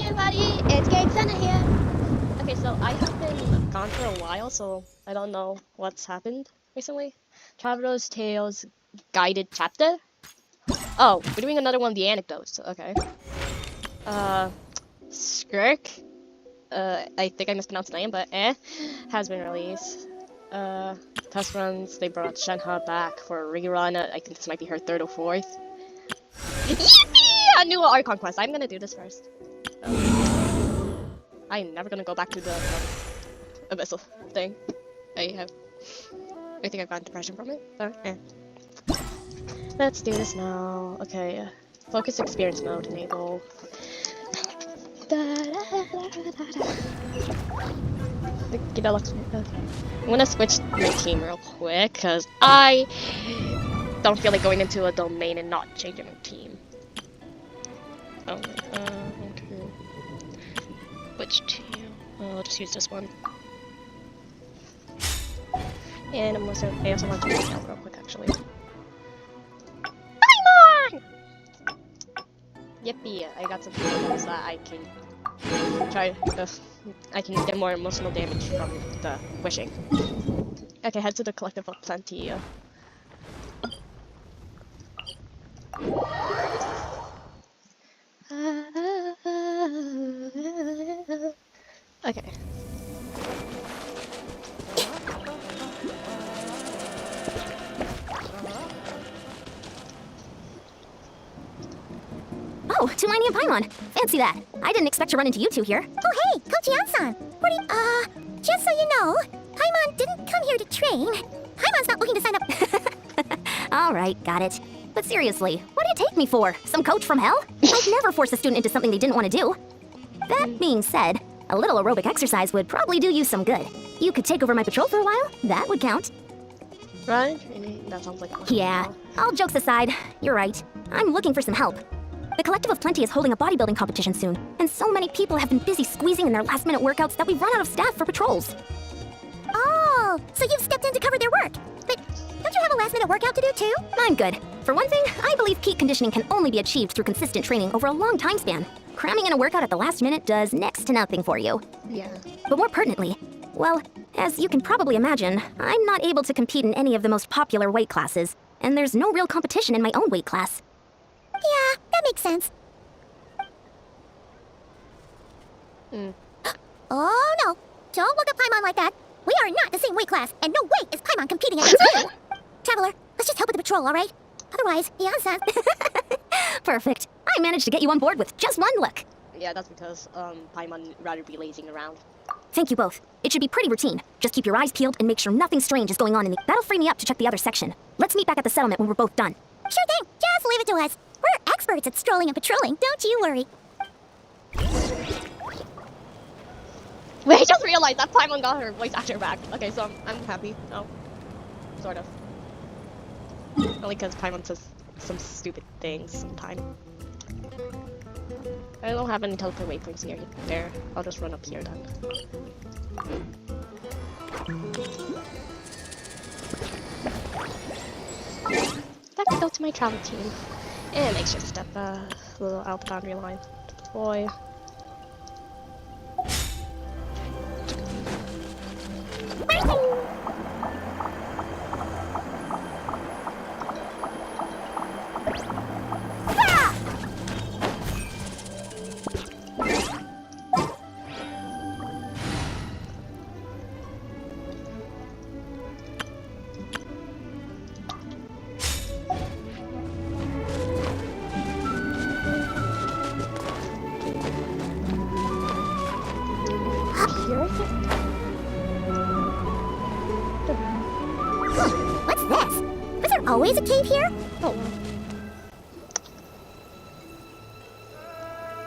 everybody, it's Cake Senna here. Okay, so I have been gone for a while, so I don't know what's happened recently. Traveler's Tales guided chapter. Oh, we're doing another one of the anecdotes. Okay. Skirk. I think I mispronounced the name, but has been released. Test runs. They brought Shenhe back for a rerun. I think this might be her third or fourth. Yippee! A new Archon quest. I'm gonna do this first. I'm never gonna go back to the abyssal thing. I think I've gotten depression from it. Let's do this now. Okay, focus experience mode enable. I'm gonna switch my team real quick because I don't feel like going into a domain and not changing my team. Okay. Which team? I'll just use this one. And I also want to check out real quick, actually. Paimon! Yippee! I got some tools that I can try. I can get more emotional damage from the wishing. Okay, head to the Collective of Plenty. Okay. Oh, Tulani and Paimon. Fancy that. I didn't expect to run into you two here. Oh, hey, Kochi-san. What do you, just so you know, Paimon didn't come here to train. Paimon's not looking to sign up. All right, got it. But seriously, what do you take me for? Some coach from hell? I'd never force a student into something they didn't want to do. That being said, a little aerobic exercise would probably do you some good. You could take over my patrol for a while. That would count. Right? That sounds like a Yeah, all jokes aside, you're right. I'm looking for some help. The Collective of Plenty is holding a bodybuilding competition soon, and so many people have been busy squeezing in their last-minute workouts that we've run out of staff for patrols. Oh, so you've stepped in to cover their work. But don't you have a last-minute workout to do, too? I'm good. For one thing, I believe peak conditioning can only be achieved through consistent training over a long time span. Cramming in a workout at the last minute does next to nothing for you. Yeah. But more pertinently, well, as you can probably imagine, I'm not able to compete in any of the most popular weight classes, and there's no real competition in my own weight class. Yeah, that makes sense. Oh, no. Don't look at Paimon like that. We are not the same weight class, and no way is Paimon competing against you. Traveler, let's just help with the patrol, all right? Otherwise, Yan-san. Perfect. I managed to get you on board with just one look. Yeah, that's because Paimon rather be lazing around. Thank you both. It should be pretty routine. Just keep your eyes peeled and make sure nothing strange is going on in the... That'll free me up to check the other section. Let's meet back at the settlement when we're both done. Sure thing. Just leave it to us. We're experts at strolling and patrolling. Don't you worry. Wait, I just realized that Paimon got her voice actor back. Okay, so I'm happy. Oh. Sort of. Only because Paimon says some stupid things sometimes. I don't have any teleport waypoints near there. I'll just run up here then. Let's go to my travel team. And make sure to step little out the boundary line. Deploy. What's this? Was there always a cave here? Oh.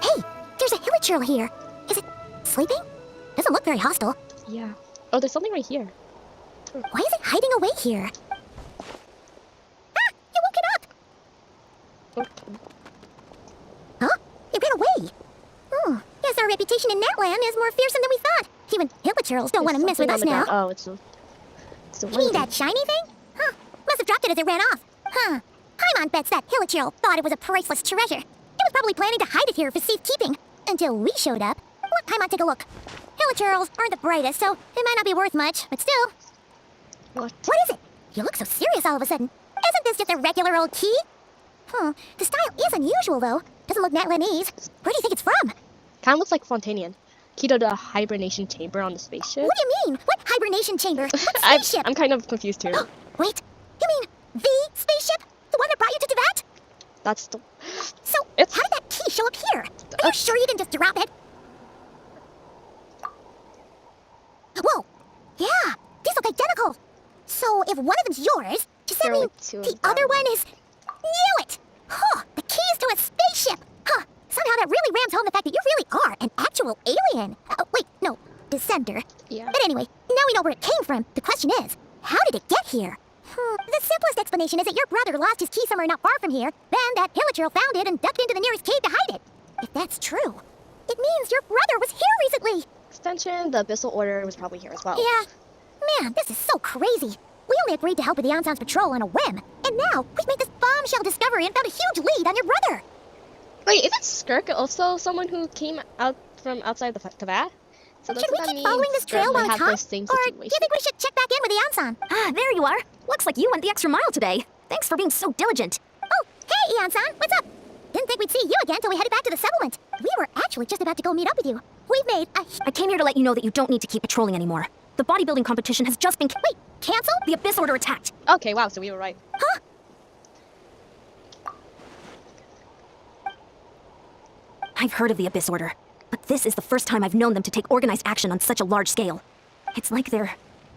Hey, there's a hilichurl here. Is it sleeping? Doesn't look very hostile. Yeah. Oh, there's something right here. Why is it hiding away here? Ah! You woke it up! Huh? It ran away! Oh, guess our reputation in that land is more fearsome than we thought. Even hilichurls don't want to mess with us now. Oh, it's the You mean that shiny thing? Huh. Must have dropped it as it ran off. Huh. Paimon bets that hilichurl thought it was a priceless treasure. It was probably planning to hide it here for safekeeping. Until we showed up. Let Paimon take a look. Hilichurls aren't the brightest, so it might not be worth much, but still. What? What is it? You look so serious all of a sudden. Isn't this just a regular old key? The style is unusual, though. Doesn't look Natlanese. Where do you think it's from? Kind of looks like Fontanian. Key to the hibernation chamber on the spaceship. What do you mean? What hibernation chamber? What I'm, spaceship? I'm kind of confused too. Wait, you mean the spaceship? The one that brought you to Teyvat? That's the... So, It's- how did that key show up here? Are you sure you didn't just drop it? Whoa! Yeah, these look identical. So, if one of them's yours, does that There are mean like two of the other them. one is... Knew it! Huh, the keys to a spaceship! Huh, somehow that really rams home the fact that you really are an actual alien. Wait, no, descender. Yeah. But anyway, now we know where it came from. The question is, how did it get here? The simplest explanation is that your brother lost his key somewhere not far from here, then that Hilichurl found it and ducked into the nearest cave to hide it. If that's true, it means your brother was here recently. Extension, the Abyssal Order was probably here as well. Yeah. Man, this is so crazy. We only agreed to help with the Anson's patrol on a whim, and now we've made this bombshell discovery and found a huge lead on your brother. Wait, isn't Skirk also someone who came out from outside the Teyvat? So Should we keep following this trail while it's have the hot? same Or do situation. you think we should check back in with the Anson? Ah, there you are. Looks like you went the extra mile today. Thanks for being so diligent. Oh, hey, Anson, what's up? Didn't think we'd see you again till we headed back to the settlement. We were actually just about to go meet up with you. We've made a... I came here to let you know that you don't need to keep patrolling anymore. The bodybuilding competition has just been... Wait, canceled? The Abyss Order attacked. Okay, wow, so we were right. Huh? I've heard of the Abyss Order, but this is the first time I've known them to take organized action on such a large scale. It's like they're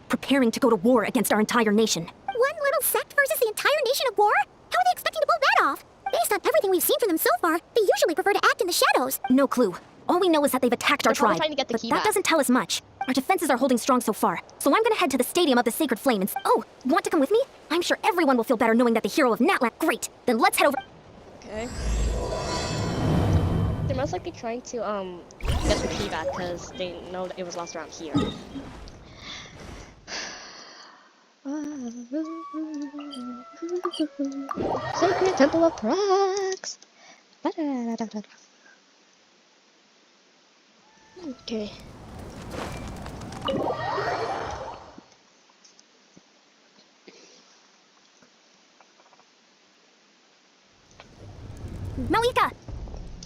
preparing to go to war against our entire nation. One little sect versus the entire nation at war? How are they expecting to pull that off? Based on everything we've seen from them so far, they usually prefer to act in the shadows. No clue. All we know is that they've attacked our They're probably tribe. trying to get the but key that back. doesn't tell us much. Our defenses are holding strong so far, so I'm gonna head to the Stadium of the Sacred Flame and... Oh, want to come with me? I'm sure everyone will feel better knowing that the hero of Natlan... Great! Then let's head over... Okay. They're most likely trying to get the key back because they know that it was lost around here. Sacred Temple of Prax. Okay. Malika!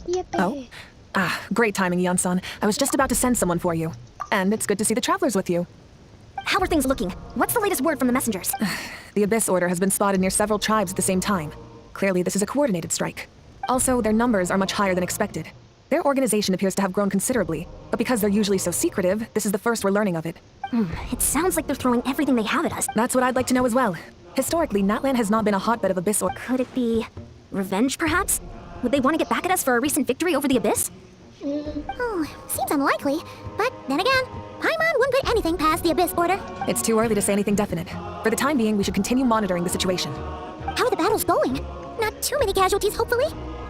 Yippee. Oh? Ah, great timing, Yansan. I was just about to send someone for you. And it's good to see the travelers with you. How are things looking? What's the latest word from the messengers? The Abyss Order has been spotted near several tribes at the same time. Clearly, this is a coordinated strike. Also, their numbers are much higher than expected. Their organization appears to have grown considerably, but because they're usually so secretive, this is the first we're learning of it. It sounds like they're throwing everything they have at us. That's what I'd like to know as well. Historically, Natlan has not been a hotbed of Abyss Order. Could it be... revenge, perhaps? Would they want to get back at us for a recent victory over the Abyss? Oh, seems unlikely. But then again, Paimon wouldn't put anything past the Abyss Order. It's too early to say anything definite. For the time being, we should continue monitoring the situation. How are the battles going? Not too many casualties, hopefully.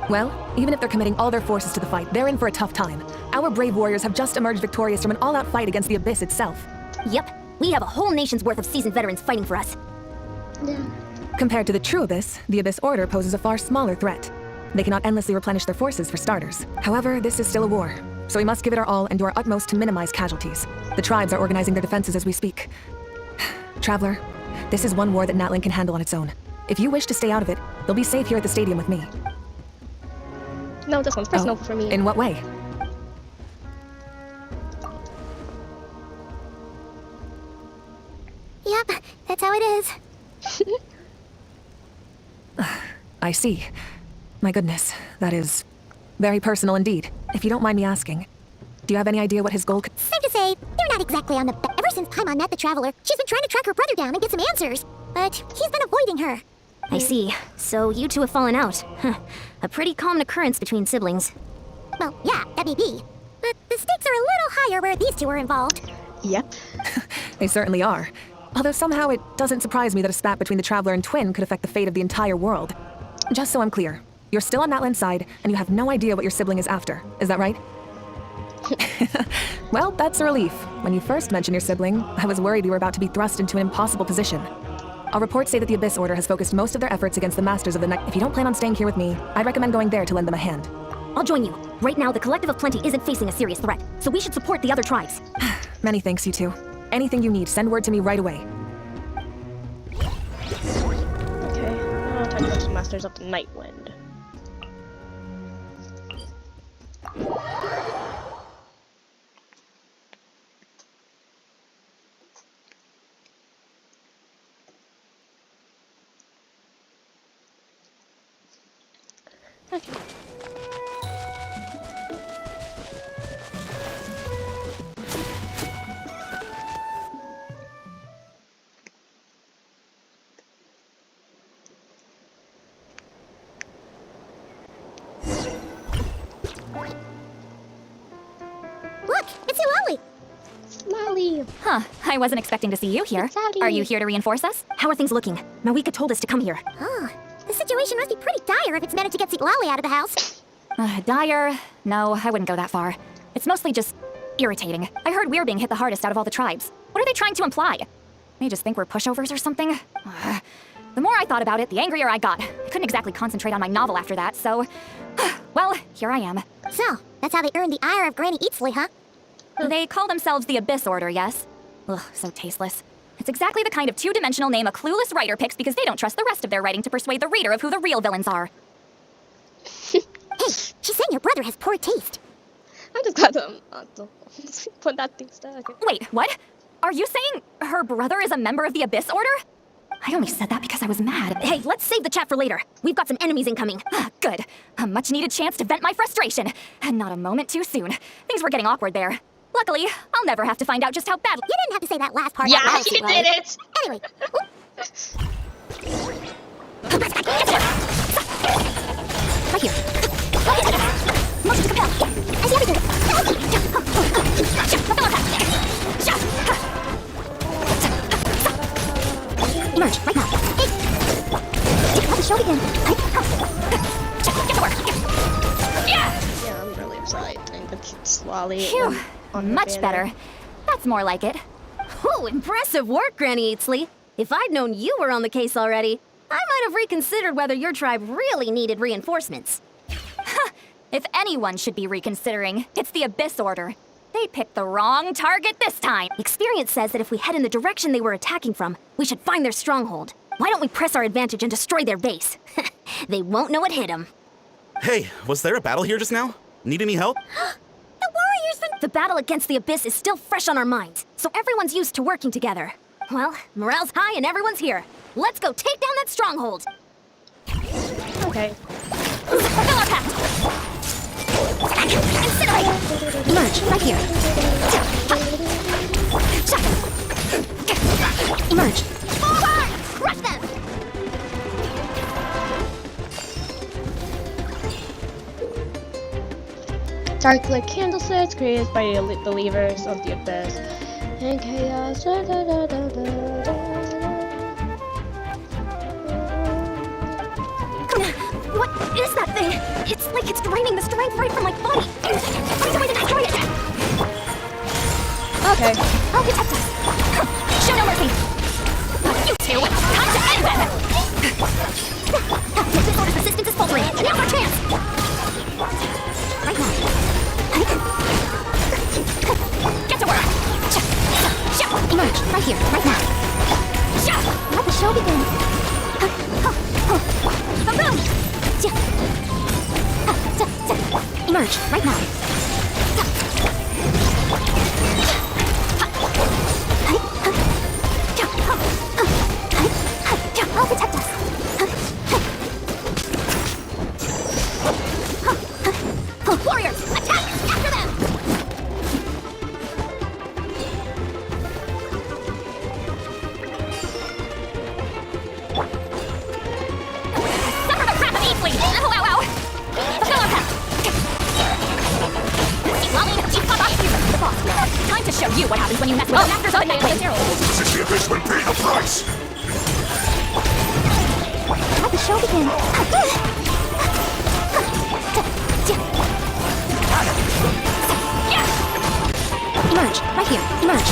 Well, even if they're committing all their forces to the fight, they're in for a tough time. Our brave warriors have just emerged victorious from an all-out fight against the Abyss itself. Yep. We have a whole nation's worth of seasoned veterans fighting for us. Compared to the true Abyss, the Abyss Order poses a far smaller threat. They cannot endlessly replenish their forces, for starters. However, this is still a war, so we must give it our all and do our utmost to minimize casualties. The tribes are organizing their defenses as we speak. Traveler, this is one war that Natlan can handle on its own. If you wish to stay out of it, you'll be safe here at the stadium with me. No, this one's personal for me. In what way? Yep, that's how it is. I see. My goodness, that is very personal indeed. If you don't mind me asking, do you have any idea what his goal could... Safe to say, they're not exactly on the... Ever since Paimon met the Traveler, she's been trying to track her brother down and get some answers. But he's been avoiding her. I see. So you two have fallen out. Huh. A pretty common occurrence between siblings. Well, yeah, that may be. But the stakes are a little higher where these two are involved. Yep. They certainly are. Although somehow it doesn't surprise me that a spat between the Traveler and Twin could affect the fate of the entire world. Just so I'm clear, you're still on Natlan's side, and you have no idea what your sibling is after. Is that right? Well, that's a relief. When you first mentioned your sibling, I was worried we were about to be thrust into an impossible position. Our reports say that the Abyss Order has focused most of their efforts against the Masters of the Night. If you don't plan on staying here with me, I'd recommend going there to lend them a hand. I'll join you. Right now, the Collective of Plenty isn't facing a serious threat, so we should support the other tribes. Many thanks, you two. Anything you need, send word to me right away. Okay, now time to go to Masters of the Nightwind. Okay. Look, it's Eulalie. Lally! Huh, I wasn't expecting to see you here. It's Abby. Are you here to reinforce us? How are things looking? Mawika told us to come here. Oh, the situation must be pretty dire if it's managed to get Eulalie out of the house. Dire? No, I wouldn't go that far. It's mostly just irritating. I heard we're being hit the hardest out of all the tribes. What are they trying to imply? They just think we're pushovers or something? The more I thought about it, the angrier I got. I couldn't exactly concentrate on my novel after that, so... Well, here I am. So, that's how they earned the ire of Granny Eatsley, huh? They call themselves the Abyss Order, yes? Ugh, so tasteless. It's exactly the kind of two-dimensional name a clueless writer picks because they don't trust the rest of their writing to persuade the reader of who the real villains are. Hey, she's saying your brother has poor taste. I'm just glad to put that thing stuck. Wait, what? Are you saying her brother is a member of the Abyss Order? I only said that because I was mad. Hey, let's save the chat for later. We've got some enemies incoming. Good. A much-needed chance to vent my frustration. And not a moment too soon. Things were getting awkward there. Luckily, I'll never have to find out just how badly— You didn't have to say that last part. Yeah, out loud, you Eulalie. did it! Anyway, Right here. motion to compel. I see everything. Emerge right now. Hey, let the show begin. Get to work. Yeah. Yeah, I'm really excited. I think it's Lally Phew. on the Much banner. better. That's more like it. Oh, impressive work, Granny Eatsley. If I'd known you were on the case already, I might have reconsidered whether your tribe really needed reinforcements. If anyone should be reconsidering, it's the Abyss Order. They picked the wrong target this time. Experience says that if we head in the direction they were attacking from, we should find their stronghold. Why don't we press our advantage and destroy their base? They won't know it hit them. Hey, was there a battle here just now? Need any help? The warriors from the battle against the Abyss is still fresh on our minds, so everyone's used to working together. Well, morale's high and everyone's here. Let's go take down that stronghold. Okay. Fulfill our pact. Incinerate! Emerge, right here. Emerge. Forward! Crush them! Dark lit candlesticks created by the believers of the Abyss. And chaos. Da, da, da, da, da, da. What is that thing? It's like it's draining the strength right from my body. Find a way to destroy it. Okay. I'll protect us. Show no mercy. You two, time to end them. This order's resistance is faltering. Now's our chance! Right now. Get to work. Emerge, right here, right now. Let the show begin. Emerge, right now. I'll protect us. Warriors, attack! After them! Suffer the wrath of Eatsley. Ow, ow, ow. Fulfill our pact. Lolly, you fuck off. The boss. Time to show you what happens when you mess with the masters of the Nightwind. The Abyss will pay the price! Let the show begin. Emerge, right here. Emerge.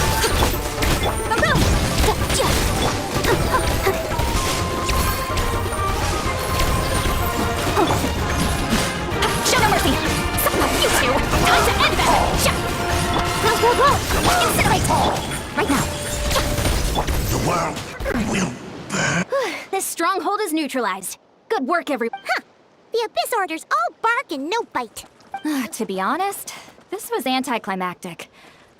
Show no mercy. Time to end that! Shut! Go! Incinerate! Right now. The world will burn. This stronghold is neutralized. Good work, everyone. Huh. The Abyss Order's all bark and no bite. To be honest, this was anticlimactic.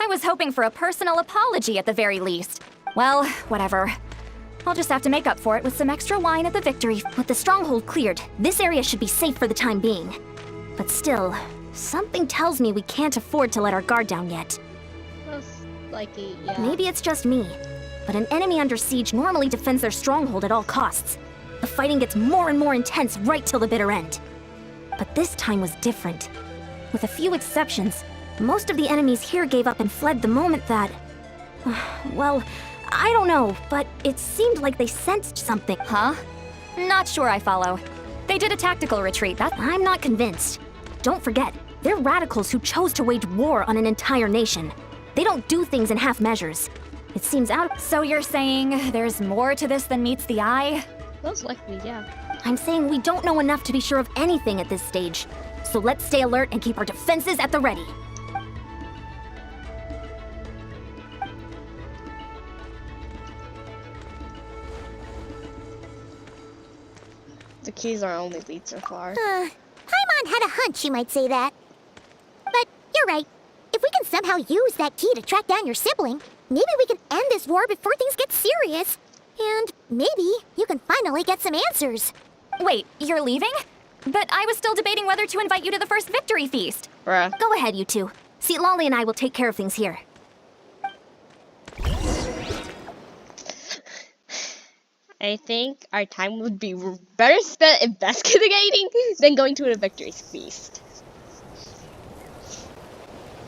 I was hoping for a personal apology at the very least. Well, whatever. I'll just have to make up for it with some extra wine at the victory. With the stronghold cleared, this area should be safe for the time being. But still, something tells me we can't afford to let our guard down yet. Most likely, yeah. Maybe it's just me, but an enemy under siege normally defends their stronghold at all costs. The fighting gets more and more intense right till the bitter end. But this time was different. With a few exceptions, most of the enemies here gave up and fled the moment that... well, I don't know, but it seemed like they sensed something. Huh? Not sure I follow. They did a tactical retreat, I'm not convinced. Don't forget, they're radicals who chose to wage war on an entire nation. They don't do things in half measures. It seems out. So you're saying there's more to this than meets the eye? Most likely, yeah. I'm saying we don't know enough to be sure of anything at this stage. So let's stay alert and keep our defenses at the ready. The keys are only lead so far. Paimon had a hunch you might say that. But you're right. If we can somehow use that key to track down your sibling, maybe we can end this war before things get serious. And maybe you can finally get some answers. Wait, you're leaving? But I was still debating whether to invite you to the first victory feast. Bruh. Go ahead, you two. See, Lolly and I will take care of things here. I think our time would be better spent investigating than going to a victory feast.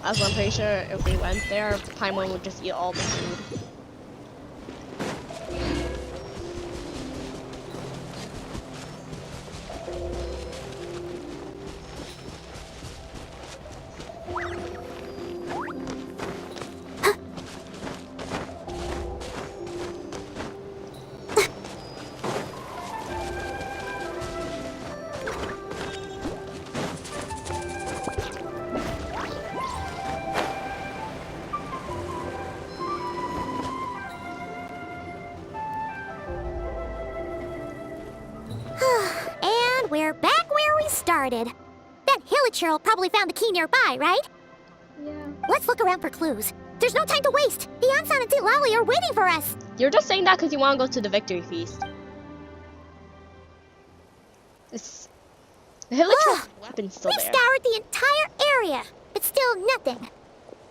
As I'm pretty sure if we went there, Paimon would just eat all the food. And we're back where we started. That Hilichurl probably found the key nearby, right? Yeah. Let's look around for clues. There's no time to waste. The Ansan and Lally are waiting for us. You're just saying that because you want to go to the victory feast. This the Hilichurl's weapon's still We've there. scoured the entire area, but still nothing.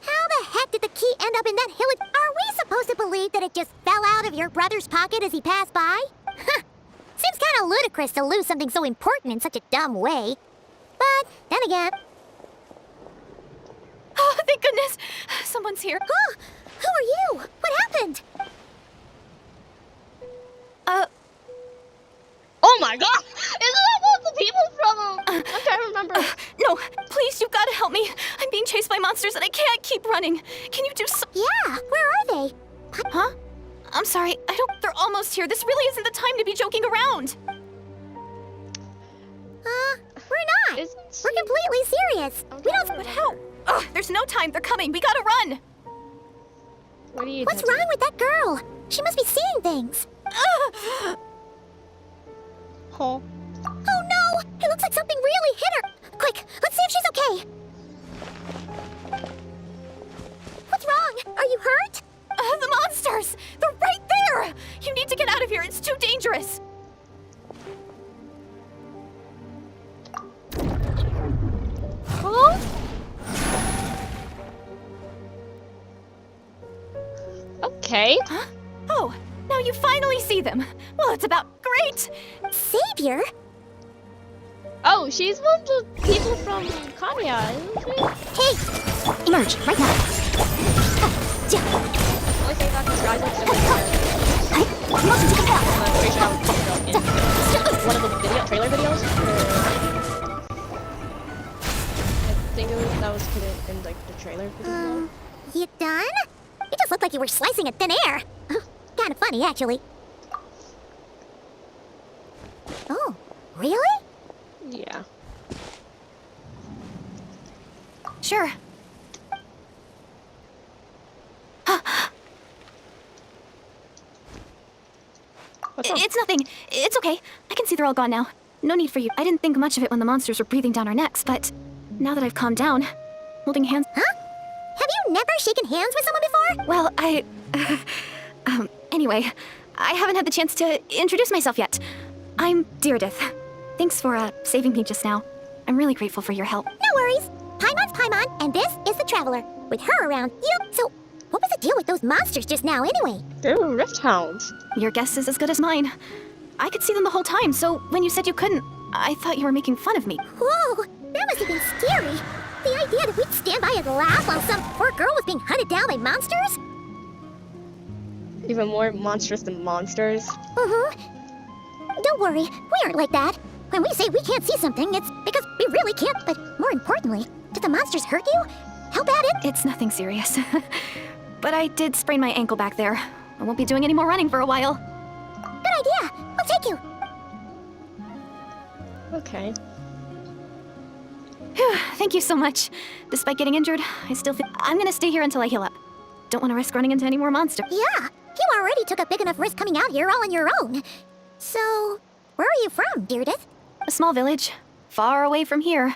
How the heck did the key end up in that Hilich? Are we supposed to believe that it just fell out of your brother's pocket as he passed by? Huh. Seems kind of ludicrous to lose something so important in such a dumb way. But then again... Oh, thank goodness! Someone's here. Oh, who are you? What happened? Oh my god! Isn't that one of the people from I can't remember. No, please, you've got to help me. I'm being chased by monsters and I can't keep running. Can you do some... Yeah, where are they? Huh? I'm sorry, they're almost here. This really isn't the time to be joking around. We're not. Isn't We're completely serious. We don't... But how? Ugh, there's no time. They're coming. We gotta run. What are you What's touching? wrong with that girl? She must be seeing things. Oh. Oh no! It looks like something really hit her! Quick, let's see if she's okay! What's wrong? Are you hurt? The monsters! They're right there! You need to get out of here. It's too dangerous. Huh? Okay. Huh? Oh, now you finally see them. Well, it's about great. Savior? Oh, she's one of the people from Kanya, isn't she? Hey! Emerge, right now. Only thing that this guy looks different. Motion to compel. I'm pretty sure that was one of the trailer videos. I think that was put in like the trailer video. You done? You just looked like you were slicing at thin air. Kind of funny, actually. Oh, really? Yeah. Sure. What's up? It's nothing. It's okay. I can see they're all gone now. No need for you. I didn't think much of it when the monsters were breathing down our necks, but now that I've calmed down, holding hands. Huh? Have you never shaken hands with someone before? Well, anyway, I haven't had the chance to introduce myself yet. I'm Deirdith. Thanks for, saving me just now. I'm really grateful for your help. No worries. Paimon's Paimon, and this is the Traveler. With her around, So, what was the deal with those monsters just now, anyway? They're rift hounds. Your guess is as good as mine. I could see them the whole time, so when you said you couldn't, I thought you were making fun of me. Whoa, that must have been scary. The idea that we'd stand by and laugh while some poor girl was being hunted down by monsters? Even more monstrous than monsters. Don't worry, we aren't like that. When we say we can't see something, it's because we really can't. But more importantly, did the monsters hurt you? How bad It's nothing serious. But I did sprain my ankle back there. I won't be doing any more running for a while. Good idea. I'll take you. Okay. Thank you so much. Despite getting injured, I still feel I'm gonna stay here until I heal up. Don't want to risk running into any more monsters. Yeah, you already took a big enough risk coming out here all on your own. So, where are you from, Deirdith? A small village, far away from here.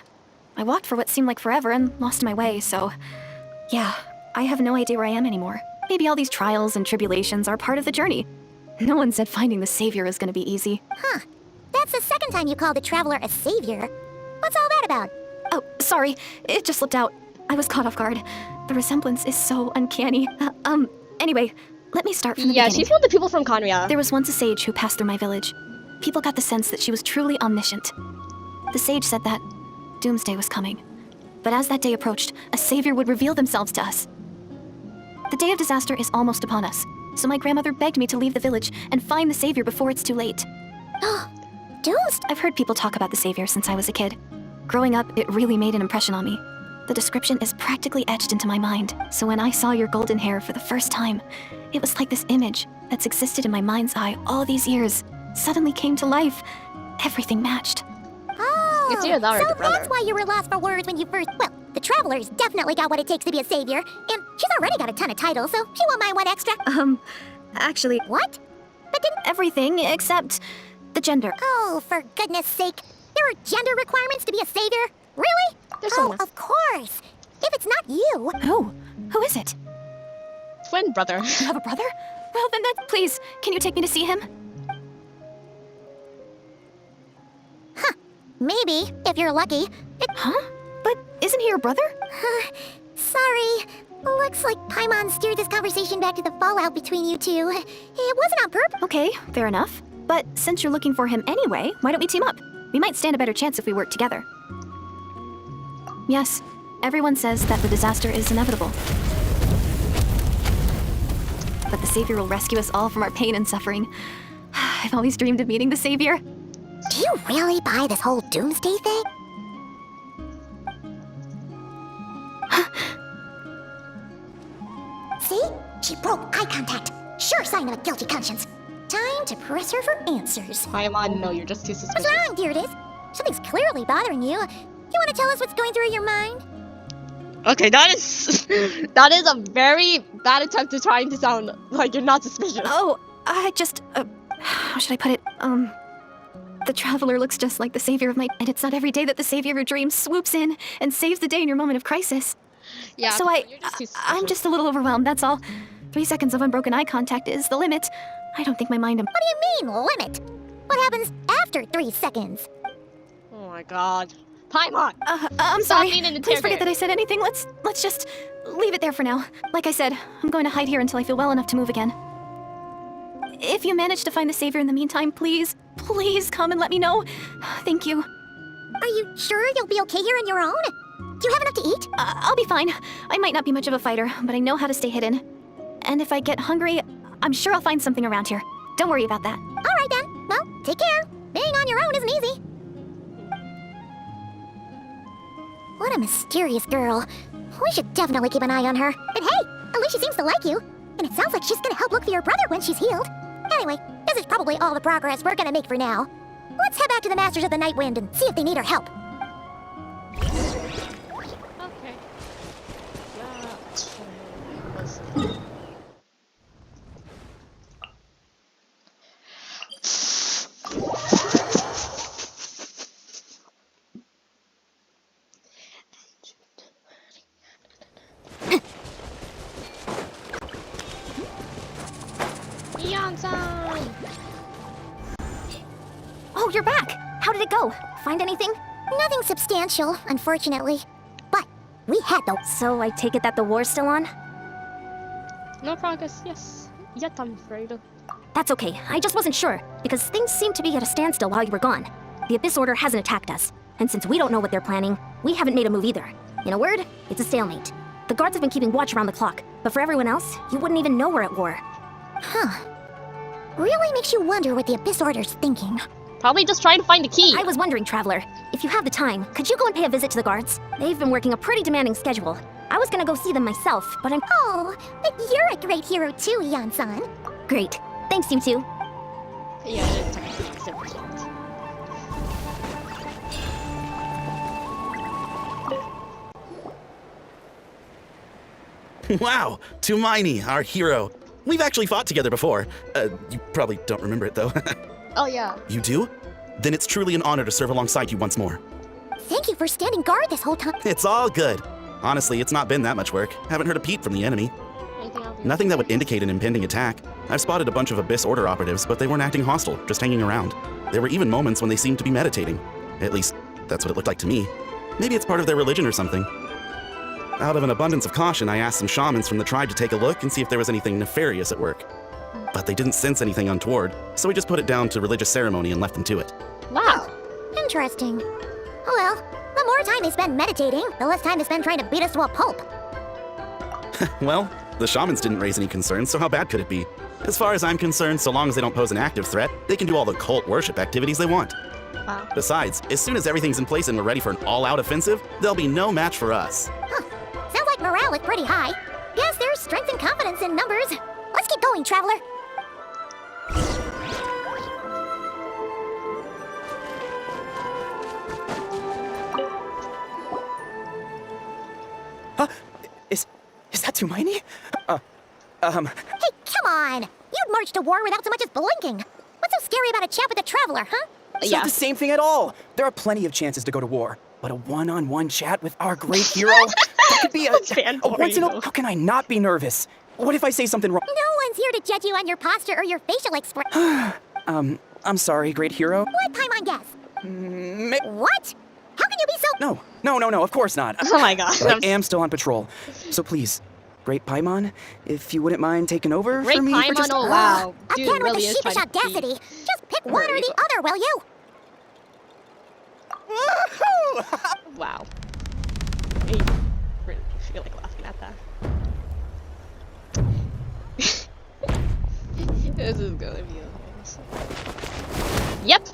I walked for what seemed like forever and lost my way, so... Yeah, I have no idea where I am anymore. Maybe all these trials and tribulations are part of the journey. No one said finding the savior is gonna be easy. Huh. That's the second time you called the Traveler a savior. What's all that about? Oh, sorry. It just slipped out. I was caught off guard. The resemblance is so uncanny. Anyway, let me start from the Yeah, beginning. she's one of the people from Conria. There was once a sage who passed through my village. People got the sense that she was truly omniscient. The sage said that doomsday was coming. But as that day approached, a savior would reveal themselves to us. The day of disaster is almost upon us, so my grandmother begged me to leave the village and find the savior before it's too late. Doomsday? I've heard people talk about the savior since I was a kid. Growing up, it really made an impression on me. The description is practically etched into my mind, so when I saw your golden hair for the first time, it was like this image that's existed in my mind's eye all these years suddenly came to life. Everything matched. Oh, It's either that or so the brother. that's why you were lost for words when you first... Well, the Traveler's definitely got what it takes to be a savior, and she's already got a ton of titles, so she won't mind one extra. Actually, What? But didn't... everything except the gender. Oh, for goodness sake. There are gender requirements to be a savior? Really? There's Oh, almost- of course. If it's not you... Who is it? Twin brother. You have a brother? Well, then please, can you take me to see him? Maybe, if you're lucky. Huh? But isn't he your brother? Sorry. Looks like Paimon steered this conversation back to the fallout between you two. It wasn't on purpose. Okay, fair enough. But since you're looking for him anyway, why don't we team up? We might stand a better chance if we work together. Yes, everyone says that the disaster is inevitable. But the Savior will rescue us all from our pain and suffering. I've always dreamed of meeting the Savior. Do you really buy this whole doomsday thing? See? She broke eye contact. Sure sign of a guilty conscience. Time to press her for answers. Paimon, no, you're just too What's suspicious. wrong, Deirdith? Something's clearly bothering you. You want to tell us what's going through your mind? Okay, that is that is a very bad attempt to trying to sound like you're not suspicious. Oh, I just, how should I put it? The Traveler looks just like the Savior of my... And it's not every day that the Savior of your dreams swoops in and saves the day in your moment of crisis. Yeah, So you're just too I'm suspicious. just a little overwhelmed, that's all. 3 seconds of unbroken eye contact is the limit. I don't think my mind... What do you mean, limit? What happens after 3 seconds? Oh my god. Paimon! I'm Stop sorry. being an Please forget interrogator. that I said anything. Let's just leave it there for now. Like I said, I'm going to hide here until I feel well enough to move again. If you manage to find the Savior in the meantime, please come and let me know. Thank you. Are you sure you'll be okay here on your own? Do you have enough to eat? I'll be fine. I might not be much of a fighter, but I know how to stay hidden. And if I get hungry, I'm sure I'll find something around here. Don't worry about that. All right then. Well, take care. Being on your own isn't easy. What a mysterious girl. We should definitely keep an eye on her. And hey, at least she seems to like you. And it sounds like she's gonna help look for your brother when she's healed. Anyway, this is probably all the progress we're gonna make for now. Let's head back to the Masters of the Night Wind and see if they need our help. Okay. Yon-san! Oh, you're back! How did it go? Find anything? Nothing substantial, unfortunately. But we had though. So I take it that the war's still on? No progress, yes. Yet, I'm afraid. That's okay. I just wasn't sure, because things seemed to be at a standstill while you were gone. The Abyss Order hasn't attacked us, and since we don't know what they're planning, we haven't made a move either. In a word, it's a stalemate. The guards have been keeping watch around the clock, but for everyone else, you wouldn't even know we're at war. Huh. Really makes you wonder what the Abyss Order's thinking. Probably just trying to find the key. I was wondering, Traveler, if you have the time, could you go and pay a visit to the guards? They've been working a pretty demanding schedule. I was gonna go see them myself, but I'm... Oh, but you're a great hero too, Yon-san. Great. Thanks, you two. Yeah, it is technically considered. Wow, Tumaini, our hero. We've actually fought together before. You probably don't remember it though. Oh yeah. You do? Then it's truly an honor to serve alongside you once more. Thank you for standing guard this whole time. It's all good. Honestly, it's not been that much work. Haven't heard a peep from the enemy. Anything else? Nothing that would indicate an impending attack. I've spotted a bunch of Abyss Order operatives, but they weren't acting hostile, just hanging around. There were even moments when they seemed to be meditating. At least, that's what it looked like to me. Maybe it's part of their religion or something. Out of an abundance of caution, I asked some shamans from the tribe to take a look and see if there was anything nefarious at work. But they didn't sense anything untoward, so we just put it down to religious ceremony and left them to it. Wow. Interesting. Oh well, the more time they spend meditating, the less time they spend trying to beat us to a pulp. Well, the shamans didn't raise any concerns, so how bad could it be? As far as I'm concerned, so long as they don't pose an active threat, they can do all the cult worship activities they want. Wow. Besides, as soon as everything's in place and we're ready for an all-out offensive, there'll be no match for us. Huh. Sounds like morale is pretty high. Guess there's strength and confidence in numbers. Let's keep going, Traveler. Huh? Is that Tumaini? Hey, come on! You'd march to war without so much as blinking. What's so scary about a chat with a Traveler, huh? It's Yeah. not the same thing at all. There are plenty of chances to go to war, but a one-on-one chat with our great hero, that could be a once in a... How can I not be nervous? What if I say something wrong? No one's here to judge you on your posture or your facial expression. I'm sorry, great hero. What Paimon guess? What? How can you be so... No, of course not. Oh my god. But I am still on patrol. So please, Great Paimon, if you wouldn't mind taking over Great for me for Paimon, just... oh wow. Dude Again really with the is sheepish trying to be- audacity. Just pick one or the other, will you? Wow. I really feel like laughing at that. This is gonna be amazing. Yep.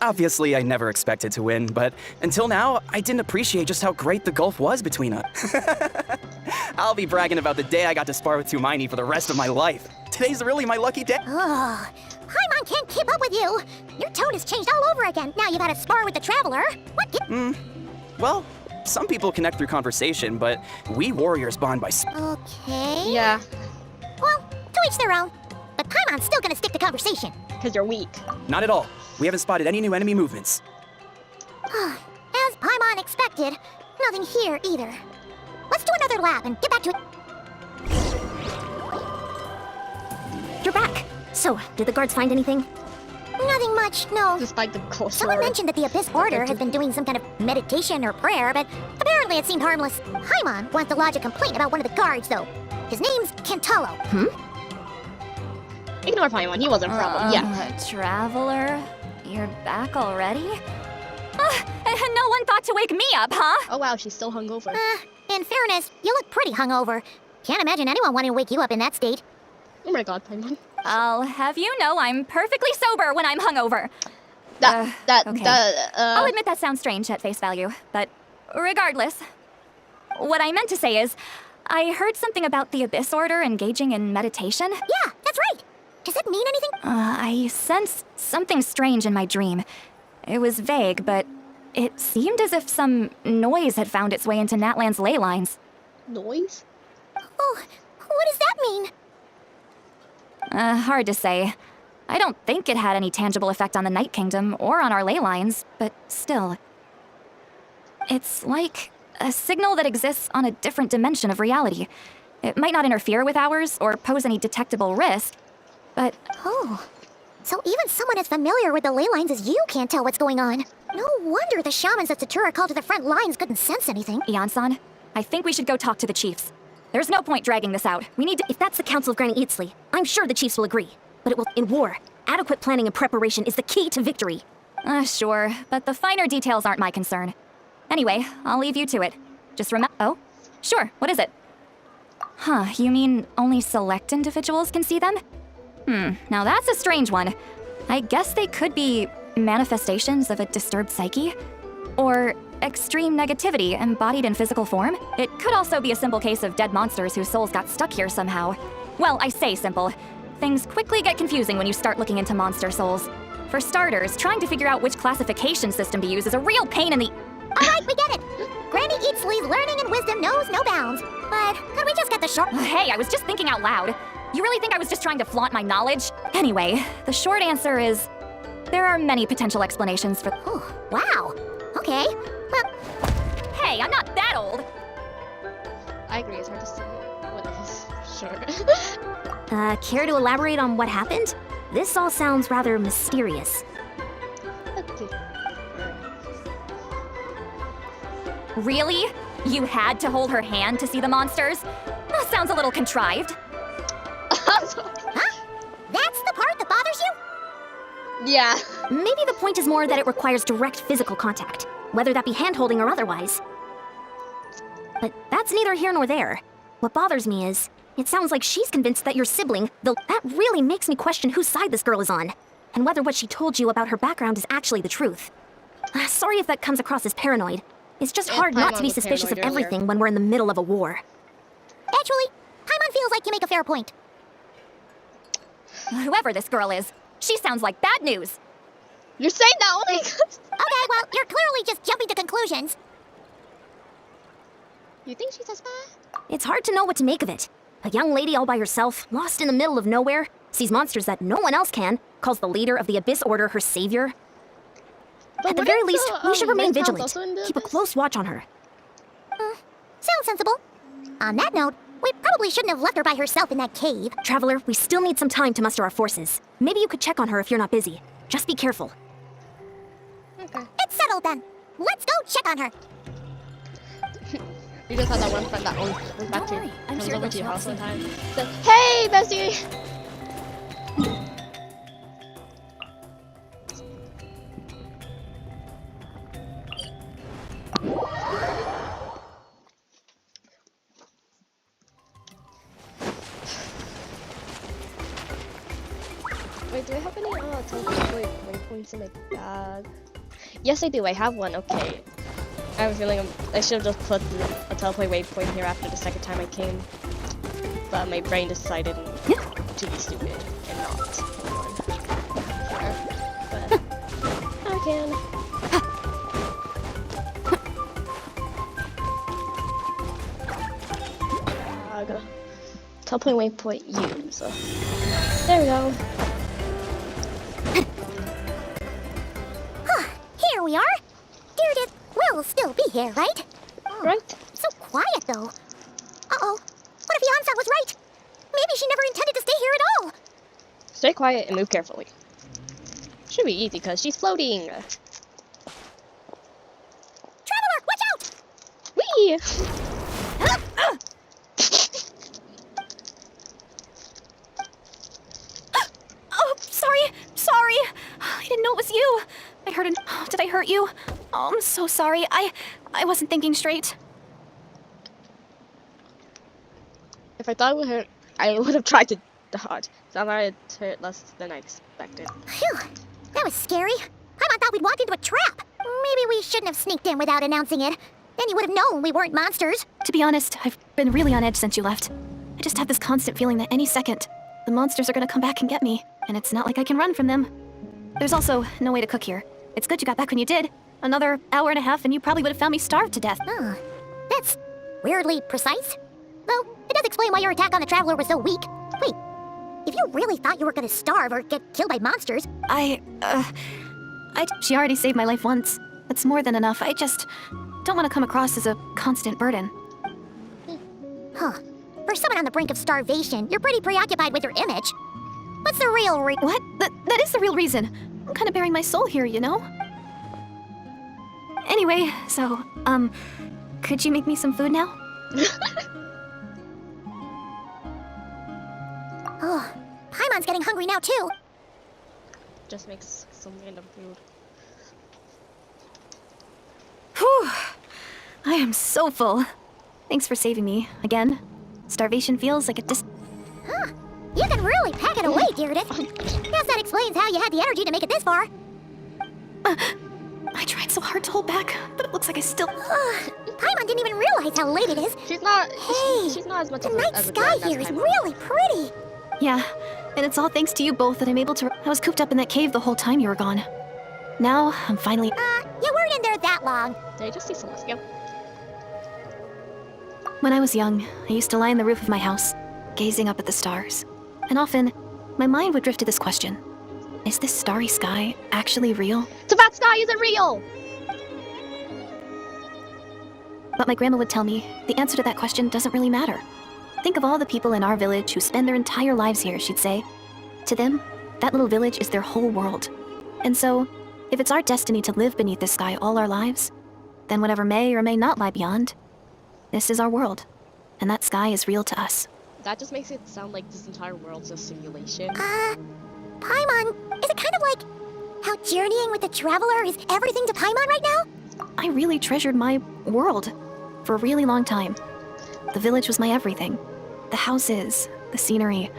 Obviously, I never expected to win, but until now, I didn't appreciate just how great the gulf was between us. I'll be bragging about the day I got to spar with Tumaini for the rest of my life. Today's really my lucky day. Oh, Paimon can't keep up with you. Your tone has changed all over again. Now you've had a spar with the Traveler. What? Well, some people connect through conversation, but we warriors bond by Okay. Yeah. Well, to each their own. But Paimon's still gonna stick to conversation. Because you're weak. Not at all. We haven't spotted any new enemy movements. As Paimon expected, nothing here either. Let's do another lap and get back to it. You're back. So, did the guards find anything? Nothing much, no. Despite the close Someone mentioned that the Abyss Order has been doing some kind of meditation or prayer, but apparently it seemed harmless. Paimon wants to lodge a complaint about one of the guards, though. His name's Kentaro. Ignore Paimon, he wasn't a problem. Yeah. Traveler, you're back already? No one thought to wake me up, huh? Oh wow, she's still hungover. In fairness, you look pretty hungover. Can't imagine anyone wanting to wake you up in that state. Oh my god, Paimon. I'll have you know I'm perfectly sober when I'm hungover. Okay. I'll admit that sounds strange at face value, but regardless, what I meant to say is, I heard something about the Abyss Order engaging in meditation. Yeah, that's right. Does that mean anything? I sensed something strange in my dream. It was vague, but it seemed as if some noise had found its way into Natlan's ley lines. Noise? Oh, What does that mean? Hard to say. I don't think it had any tangible effect on the Night Kingdom or on our ley lines, but still. It's like a signal that exists on a different dimension of reality. It might not interfere with ours or pose any detectable risk, but Oh. So even someone as familiar with the ley lines as you can't tell what's going on. No wonder the shamans that Satura called to the front lines couldn't sense anything. Ian-san, I think we should go talk to the chiefs. There's no point dragging this out. We need to— If that's the Council of Granny Eatsley, I'm sure the chiefs will agree. But it will— in war, adequate planning and preparation is the key to victory. Sure, but the finer details aren't my concern. Anyway, I'll leave you to it. Just remember— Oh? Sure, what is it? Huh, you mean only select individuals can see them? Now that's a strange one. I guess they could be manifestations of a disturbed psyche? Or extreme negativity embodied in physical form? It could also be a simple case of dead monsters whose souls got stuck here somehow. Well, I say simple. Things quickly get confusing when you start looking into monster souls. For starters, trying to figure out which classification system to use is a real pain in the— Alright, we get it. Granny Eatsley's learning and wisdom knows no bounds. But could we just get the short— Hey, I was just thinking out loud. You really think I was just trying to flaunt my knowledge? Anyway, the short answer is there are many potential explanations for— Oh, wow. Okay. Well, Hey, I'm not that old! I agree, it's hard to say what is sure. Care to elaborate on what happened? This all sounds rather mysterious. Okay. Really? You had to hold her hand to see the monsters? That sounds a little contrived. that's the part that bothers you? Yeah. Maybe the point is more that it requires direct physical contact, whether that be hand-holding or otherwise. But that's neither here nor there. What bothers me is, it sounds like she's convinced that your sibling, though that really makes me question whose side this girl is on, and whether what she told you about her background is actually the truth. Sorry if that comes across as paranoid. It's just Yeah, hard not Paimon to be was suspicious of paranoid earlier. everything when we're in the middle of a war. Actually, Paimon feels like you make a fair point. Whoever this girl is, she sounds like bad news. You're saying that only 'cause- Okay, well, you're clearly just jumping to conclusions. You think she's a spy? It's hard to know what to make of it. A young lady all by herself, lost in the middle of nowhere, sees monsters that no one else can, calls the leader of the Abyss Order her savior. At the very least, we should remain vigilant. Keep a close watch on her. Sounds sensible. On that note, we probably shouldn't have left her by herself in that cave. Traveler, we still need some time to muster our forces. Maybe you could check on her if you're not busy. Just be careful. Okay. It's settled then. Let's go check on her. You just had that one friend that always comes back to worry, I'm comes sure over they'll to your swap house one time. Says, "Hey, bestie." Wait, do I have any teleport waypoints in my bag? Yes, I do. I have one. Okay. I have a feeling I should have just put a teleport waypoint here after the second time I came, but my brain decided to be stupid and not put one here. But I can. Teleport waypoint use. There we go. Here we are. Deirdre will still be here, right? Right? So quiet, though. Uh-oh. What if Yansa was right? Maybe she never intended to stay here at all. Stay quiet and move carefully. Should be easy because she's floating. Traveler, watch out! Whee! Oh, sorry. I didn't know it was you. I heard an— Did I hurt you? Oh, I'm so sorry. I wasn't thinking straight. If I thought it would hurt, I would have tried to dodge. Somehow it hurt less than I expected. Phew, that was scary. I thought we'd walked into a trap. Maybe we shouldn't have sneaked in without announcing it. Then you would have known we weren't monsters. To be honest, I've been really on edge since you left. I just have this constant feeling that any second, the monsters are gonna come back and get me, and it's not like I can run from them. There's also no way to cook here. It's good you got back when you did. Another hour and a half and you probably would have found me starved to death. Huh. That's weirdly precise. Though, it does explain why your attack on the Traveler was so weak. Wait, if you really thought you were gonna starve or get killed by monsters... She already saved my life once. That's more than enough. I just don't want to come across as a constant burden. Huh. For someone on the brink of starvation, you're pretty preoccupied with your image. What's the real What? That is the real reason. I'm kind of bearing my soul here, you know? Anyway, so, could you make me some food now? Oh, Paimon's getting hungry now too. Just makes some random food. Whew. I am so full. Thanks for saving me, again. Starvation feels like a Huh. You can really pack it away, Gyarados. Guess that explains how you had the energy to make it this far. I tried so hard to hold back, but it looks like I still... Paimon didn't even realize how late it is. She's not. Hey, she's not as much the of a, night as a sky girl here as is Paimon. really pretty. Yeah, and it's all thanks to you both that I'm able to... I was cooped up in that cave the whole time you were gone. Now, I'm finally... You weren't in there that long. Did I just see Celestia? When I was young, I used to lie on the roof of my house, gazing up at the stars. And often, my mind would drift to this question. Is this starry sky actually real? Teyvat Sky isn't real! But my grandma would tell me, the answer to that question doesn't really matter. Think of all the people in our village who spend their entire lives here, she'd say. To them, that little village is their whole world. And so, if it's our destiny to live beneath this sky all our lives, then whatever may or may not lie beyond, this is our world. And that sky is real to us. That just makes it sound like this entire world's a simulation. Paimon, is it kind of like how journeying with the Traveler is everything to Paimon right now? I really treasured my world for a really long time. The village was my everything. The houses, the scenery,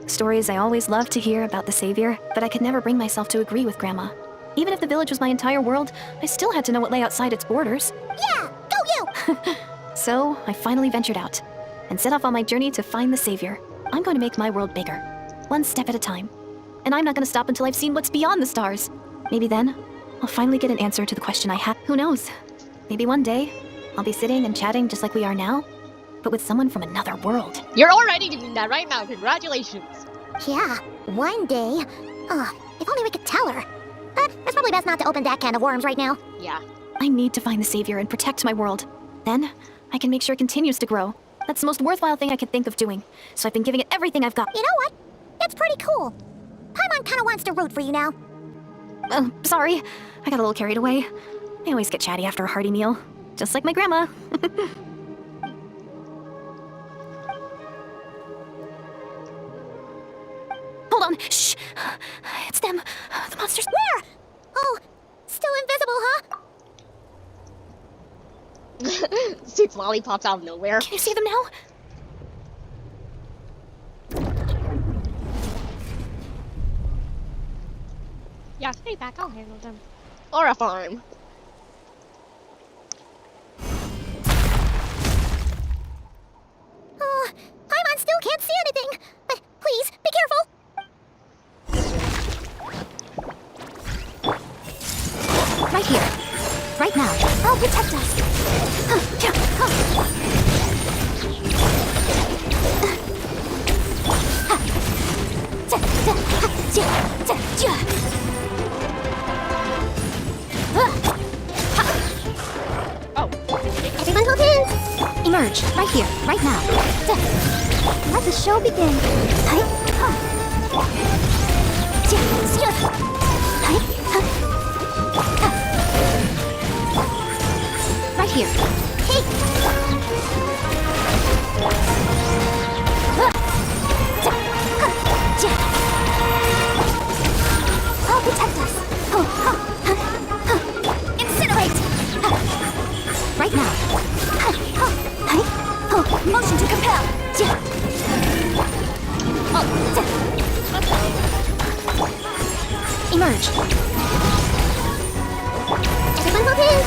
stories I always loved to hear about the Savior, but I could never bring myself to agree with Grandma. Even if the village was my entire world, I still had to know what lay outside its borders. Yeah, go you! So, I finally ventured out and set off on my journey to find the Savior. I'm going to make my world bigger, one step at a time. And I'm not going to stop until I've seen what's beyond the stars. Maybe then, I'll finally get an answer to the question I have. Who knows? Maybe one day, I'll be sitting and chatting just like we are now, but with someone from another world. You're already doing that right now. Congratulations. Yeah, one day. If only we could tell her. But it's probably best not to open that can of worms right now. Yeah. I need to find the Savior and protect my world. Then, I can make sure it continues to grow. That's the most worthwhile thing I could think of doing, so I've been giving it everything I've got. You know what? It's pretty cool. Paimon kinda wants to root for you now. Sorry. I got a little carried away. I always get chatty after a hearty meal. Just like my grandma. Hold on. Shh. It's them. The monsters. Where? Oh, still invisible, huh? Seats lollipops out of nowhere. Can you see them now? Yeah, stay back. I'll handle them. Or a farm. Oh, Paimon still can't see anything. But please, be careful. Right here. Right now. I'll protect us. Oh. Everyone focus! Emerge. Right here. Right now. Let the show begin. Right here. I'll protect us. Incinerate. Right now. Motion to compel. Emerge. Everyone focus!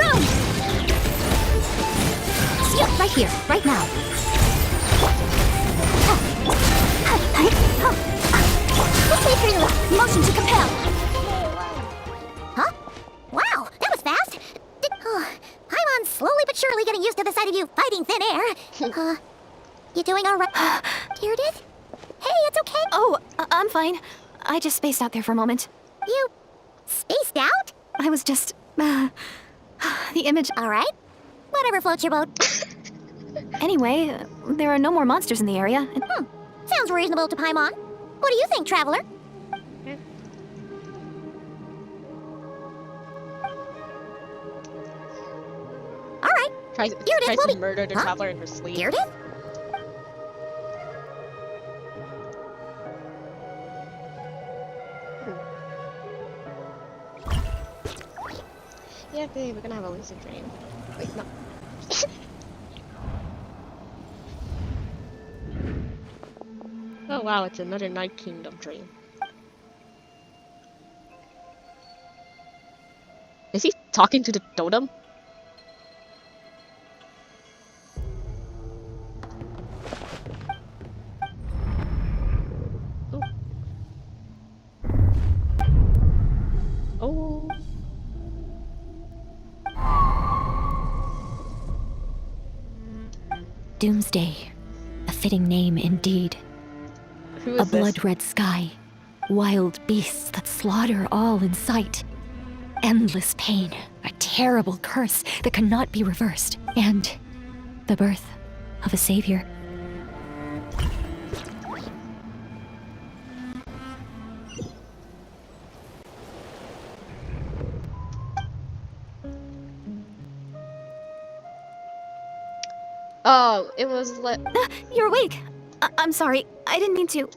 Boom! Right here. Right now. This way through. Motion to compel. Huh? Wow, that was fast. Paimon's slowly but surely getting used to the sight of you fighting thin air. You doing all right, Deirdre? Hey, it's okay. Oh, I'm fine. I just spaced out there for a moment. You spaced out? I was just, the image. All right. Whatever floats your boat. Anyway, there are no more monsters in the area. And Sounds reasonable to Paimon. What do you think, Traveler? All right. Tries will to be- murder the Huh? traveler in her sleep. Deirdre? Yeah, babe, we're gonna have a lucid dream. Wait, no. Oh wow, it's another Night Kingdom dream. Is he talking to the totem? Oh. Doomsday. A fitting name indeed. Who A is this? blood-red sky. Wild beasts that slaughter all in sight. Endless pain. A terrible curse that cannot be reversed. And the birth of a savior. Oh, it was like you're awake. I'm sorry. I didn't mean to,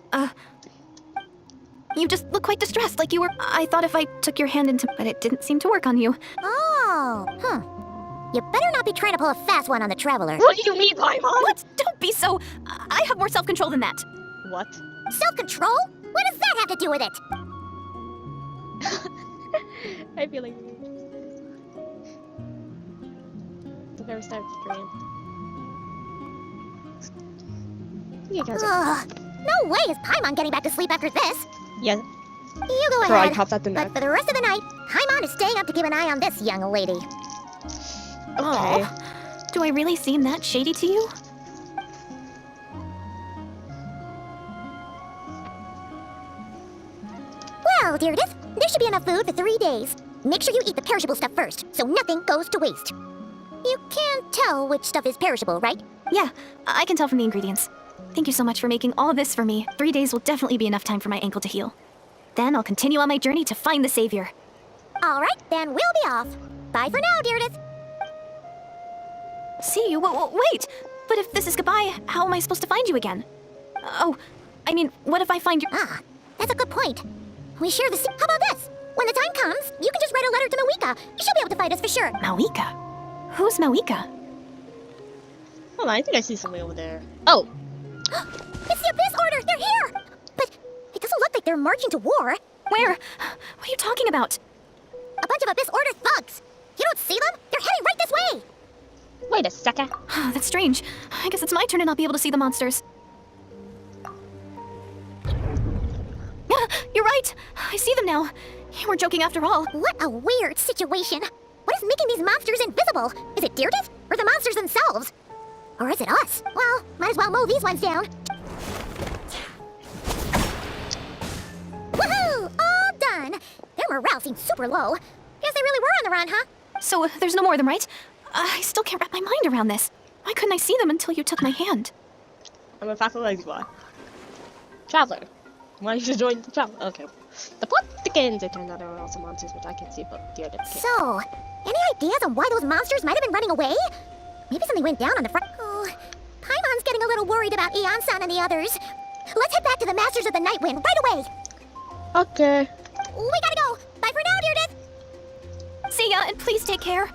You just look quite distressed, like you were. I thought if I took your hand into, but it didn't seem to work on you. Oh, You better not be trying to pull a fast one on the Traveler. What do you mean, Paimon? What? Don't be so. I have more self-control than that. What? Self-control? What does that have to do with it? I feel like the very start of the dream. You guys are No way is Paimon getting back to sleep after this. yeah. You go Cry ahead. pops out the But neck. for the rest of the night, Paimon is staying up to keep an eye on this young lady. Okay. Do I really seem that shady to you? Well, Deirdre, there should be enough food for 3 days. Make sure you eat the perishable stuff first, so nothing goes to waste. You can't tell which stuff is perishable, right? Yeah, I can tell from the ingredients. Thank you so much for making all of this for me. 3 days will definitely be enough time for my ankle to heal. Then I'll continue on my journey to find the savior. All right, then we'll be off. Bye for now, Deirdre. See you? Wait! But if this is goodbye, how am I supposed to find you again? Oh, I mean, what if I find your... Ah, that's a good point. We share the How about this? When the time comes, you can just write a letter to Mawika. She'll be able to find us for sure. Mawika? Who's Mawika? Hold on, I think I see something over there. Oh! It's the Abyss Order! They're here! But it doesn't look like they're marching to war. Where? What are you talking about? A bunch of Abyss Order thugs. You don't see them? They're heading right this way. Wait a second. That's strange. I guess it's my turn to not be able to see the monsters. You're right. I see them now. You weren't joking after all. What a weird situation. What is making these monsters invisible? Is it Deirdre? Or the monsters themselves? Or is it us? Well, might as well mow these ones down. Woohoo! All done. Their morale seems super low. Guess they really were on the run, huh? So there's no more of them, right? I still can't wrap my mind around this. Why couldn't I see them until you took my hand? I'm a fast lazy boy. Traveler. Why did you join the traveler? Okay. The plot begins. It turned out there were also monsters which I can't see, but Deirdre can. So, any ideas on why those monsters might have been running away? Maybe something went down on the front. Oh, Paimon's getting a little worried about Eon-san and the others. Let's head back to the Masters of the Night Wind right away. Okay. We gotta go. Bye for now, Deirdre. See ya, and please take care.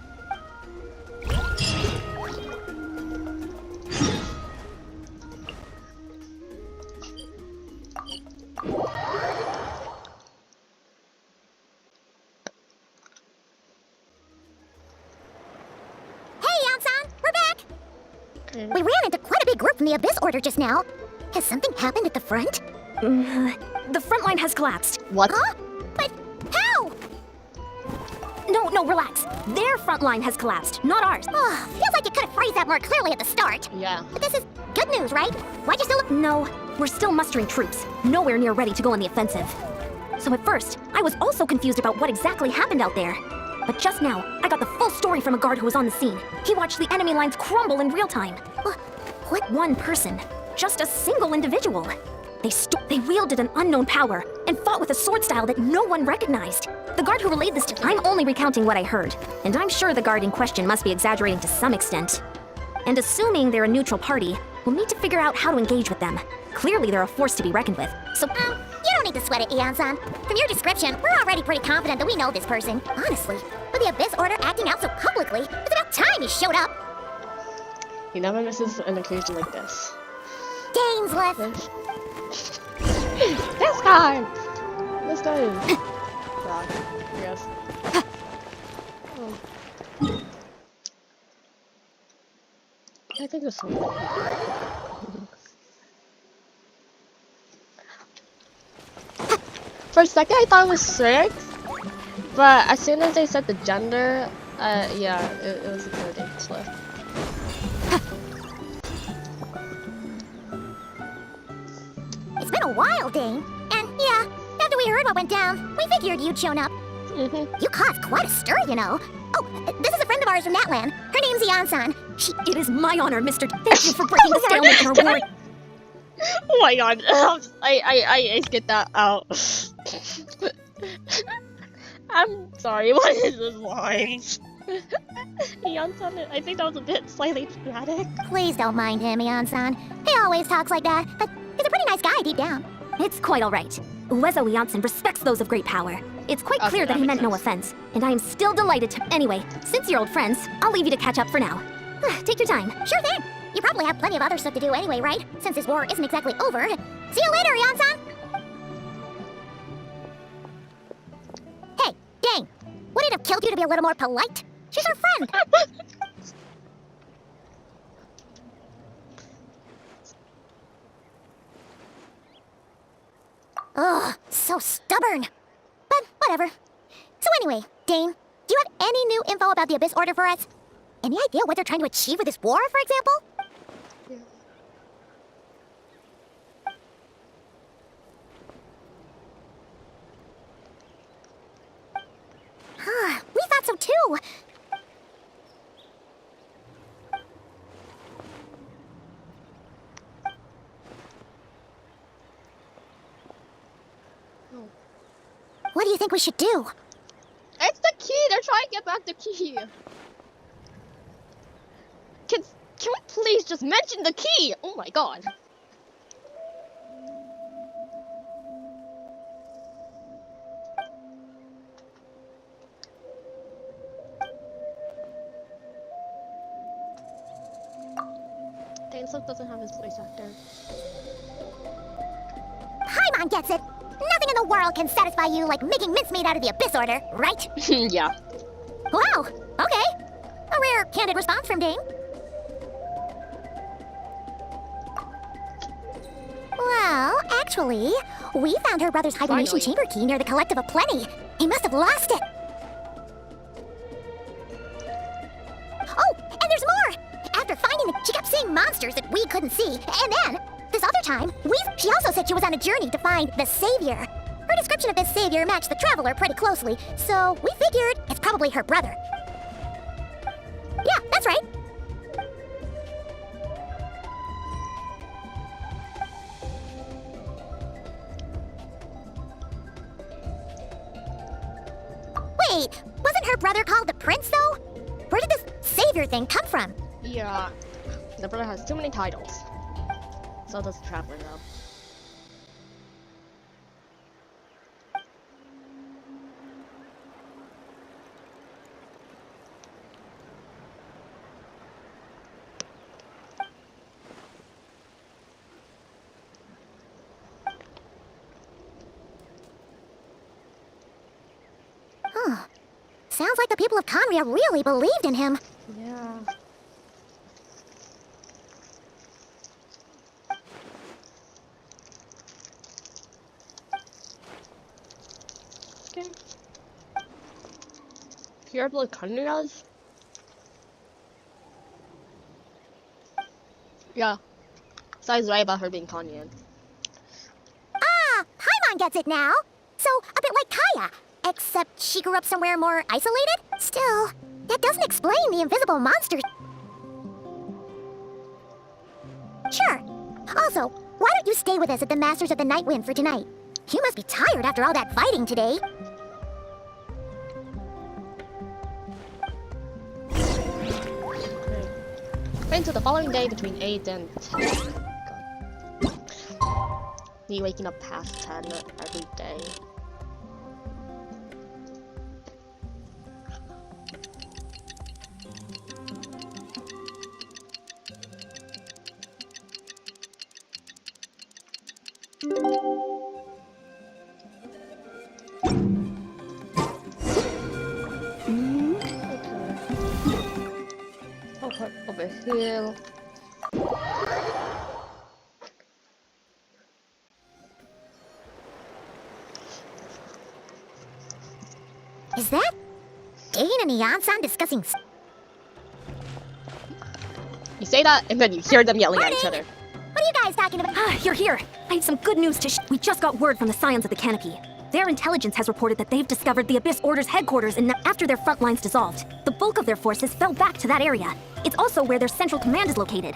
Hey, Eon-san, we're back. We ran into quite a big group from the Abyss Order just now. Has something happened at the front? The front line has collapsed. What? Huh? But how? No, No, relax. Their front line has collapsed, not ours. Oh, feels like you could have phrased that more clearly at the start. Yeah. But this is good news, right? Why'd you still look... No, we're still mustering troops, nowhere near ready to go on the offensive. So at first, I was also confused about what exactly happened out there. But just now, I got the full story from a guard who was on the scene. He watched the enemy lines crumble in real time. What one person? Just a single individual. They wielded an unknown power and fought with a sword style that no one recognized. The guard who relayed this to I'm only recounting what I heard, and I'm sure the guard in question must be exaggerating to some extent. And assuming they're a neutral party, we'll need to figure out how to engage with them. Clearly they're a force to be reckoned with. So, You don't need to sweat it, Eon-san. From your description, we're already pretty confident that we know this person. Honestly, with the Abyss Order acting out so publicly, it's about time he showed up. He never misses an occasion like this. Dane's left. This time! This time! Yeah, I guess. I think there's something. For a second I thought it was 6, but as soon as they said the gender, yeah, it was a 13 slip. It's been a while, Dane. And yeah, after we heard what went down, we figured you'd shown up. You caused quite a stir, you know. Oh, this is a friend of ours from Natlan. Her name's Eon-san. it is my honor, Mr. Thank you for breaking the stalemate in our war. Oh my god, I get that out. I'm sorry, what is this line? Eon-san, I think that was a bit slightly dramatic. Please don't mind him, Eon-san. He always talks like that, but he's a pretty nice guy deep down. It's quite all right. Uezo Janssen respects those of great power. It's quite Okay, clear that that he makes meant no sense. offense, and I am still delighted to. Anyway, since you're old friends, I'll leave you to catch up for now. Take your time. Sure thing. You probably have plenty of other stuff to do anyway, right? Since this war isn't exactly over. See you later, Eon-san! Hey, Dane! Would it have killed you to be a little more polite? She's our friend! Ugh, so stubborn. But whatever. So anyway, Dane, do you have any new info about the Abyss Order for us? Any idea what they're trying to achieve with this war, for example? We thought so too. What do you think we should do? It's the key! They're trying to get back the key! Can we please just mention the key? Oh my god. Dainslope doesn't have his voice actor. Paimon gets it. Nothing in the world can satisfy you like making mincemeat out of the Abyss Order, right? Yeah. Wow, okay. A rare, candid response from Dane. Well, actually, we found her brother's hibernation Finally. chamber key near the Collective of Plenty. He must have lost it. Oh, and there's more! After finding it, she kept seeing monsters that we couldn't see. And then, this other time, she also said she was on a journey to find the Savior. Her description of this Savior matched the Traveler pretty closely, so we figured it's probably her brother. Yeah, that's right. Wait, wasn't her brother called the Prince, though? Where did this Savior thing come from? Yeah. The brother has too many titles. So does the Traveler, though. Sounds like the people of Conria really believed in him. Yeah. Okay. Pure blood Kanyas? Yeah. Sai's right about her being Kanyan. Ah, Paimon gets it now. So, a bit like Kaya, except she grew up somewhere more isolated? Still, that doesn't explain the invisible monster. Sure. Also, why don't you stay with us at the Masters of the Nightwind for tonight? You must be tired after all that fighting today. Wait until the following day between 8 and 10. Me waking up past 10 every day. Okay, over here. Is that Dane and Eon-san discussing You say that, and then you hear them yelling at each other. What are you guys talking about? Ah, you're here. I have some good news to We just got word from the Scions of the Canopy. Their intelligence has reported that they've discovered the Abyss Order's headquarters after their front lines dissolved. The bulk of their forces fell back to that area. It's also where their central command is located.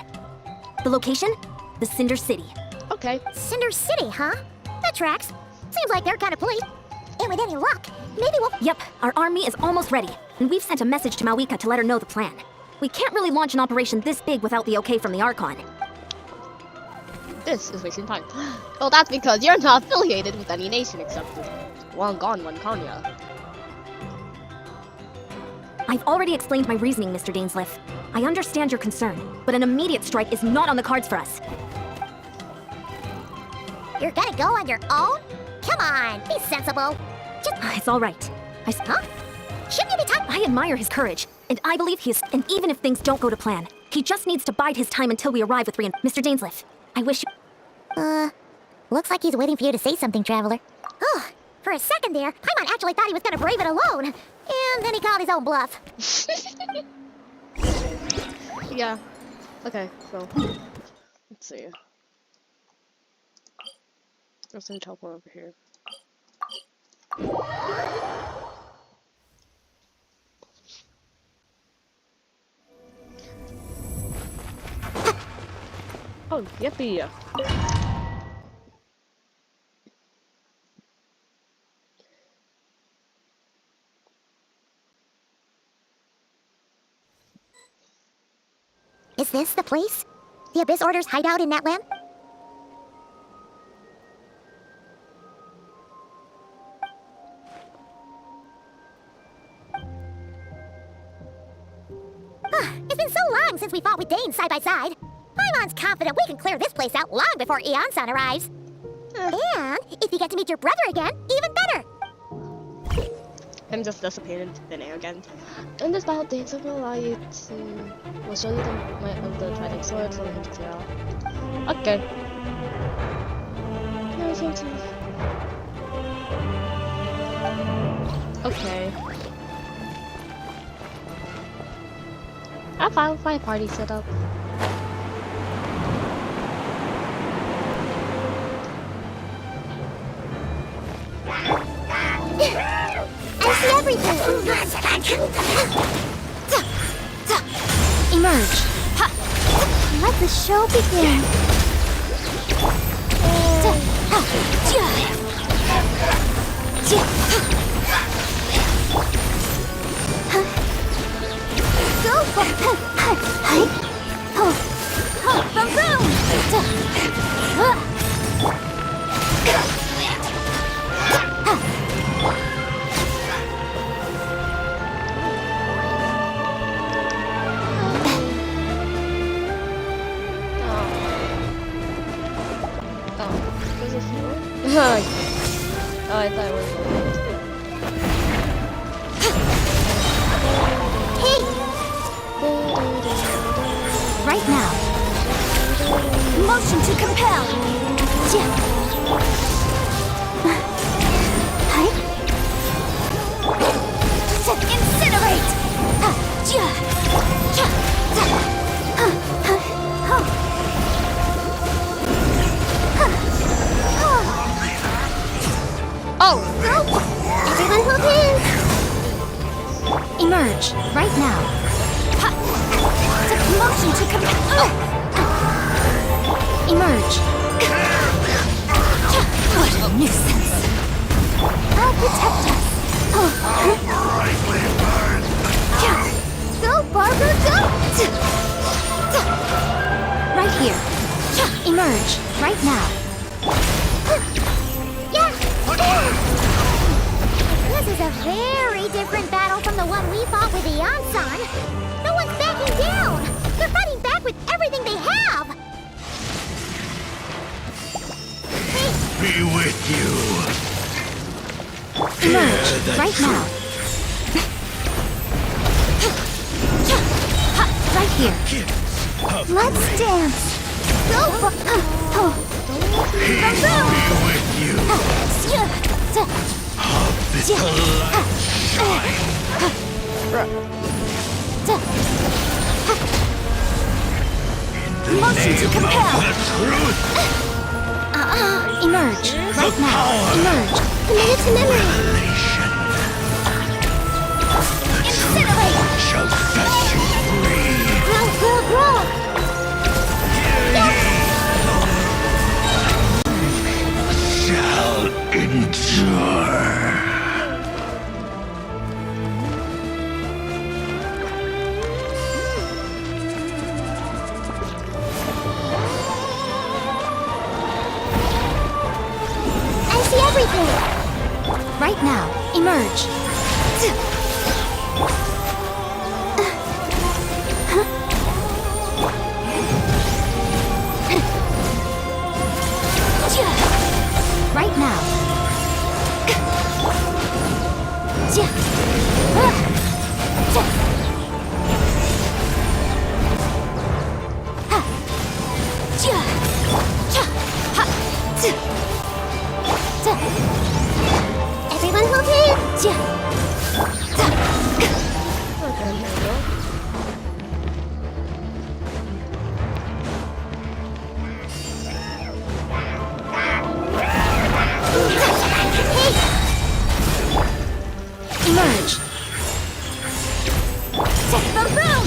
The location? The Cinder City. Okay. Cinder City, huh? That tracks. Seems like their kind of place. And with any luck, maybe we'll... Yep, our army is almost ready, and we've sent a message to Mawika to let her know the plan. We can't really launch an operation this big without the okay from the Archon. This is wasting time. Well, that's because you're not affiliated with any nation except the one gone, one Kanya. I've already explained my reasoning, Mr. Dainsleif. I understand your concern, but an immediate strike is not on the cards for us. You're gonna go on your own? Come on, be sensible. It's all right. Huh? Shouldn't you be talking? I admire his courage, and I believe and even if things don't go to plan, he just needs to bide his time until we arrive with Mr. Dainsleif. I wish you... Looks like he's waiting for you to say something, Traveler. Oh, for a second there, Paimon actually thought he was gonna brave it alone. And then he called his own bluff. Yeah. Okay, so... Let's see. There's some teleport over here. Oh, yippee! Is this the place? The Abyss Order's hideout in that land? It's been so long since we fought with Dane side by side. Paimon's confident we can clear this place out long before Eon-san arrives. And if you get to meet your brother again, even better. I'm just disappointed in thin air again. In this battle, Dane will allow you to... We'll show you the might of the Trident Sword so we can clear out. Okay. Okay. I found my party set up. I see everything! emerge. Let the show begin. Go for Oh, I thought it was. Right now. Motion to compel. Incinerate. Oh! Everyone hold hands. Emerge, right now. Ha! Motion to compel. Emerge. What a nuisance. I'll protect us. Go, Barbara, go! Right here. Emerge, right now. Yeah! This is a very different battle from the one we fought with the Yansan. No one's backing down. They're fighting back with everything they have. Be with you. Emerge, right now. Right here. Let's dance. Go, Be with you. This light shine. Motion to compel. The truth. Emerge, right now. Emerge. Committed to memory. Revelation. Incinerate. Shall set you free. Grow, grow, grow. Shall endure. I see everything. Right now. Emerge. Right now. Everyone hold hands. Emerge. Boom!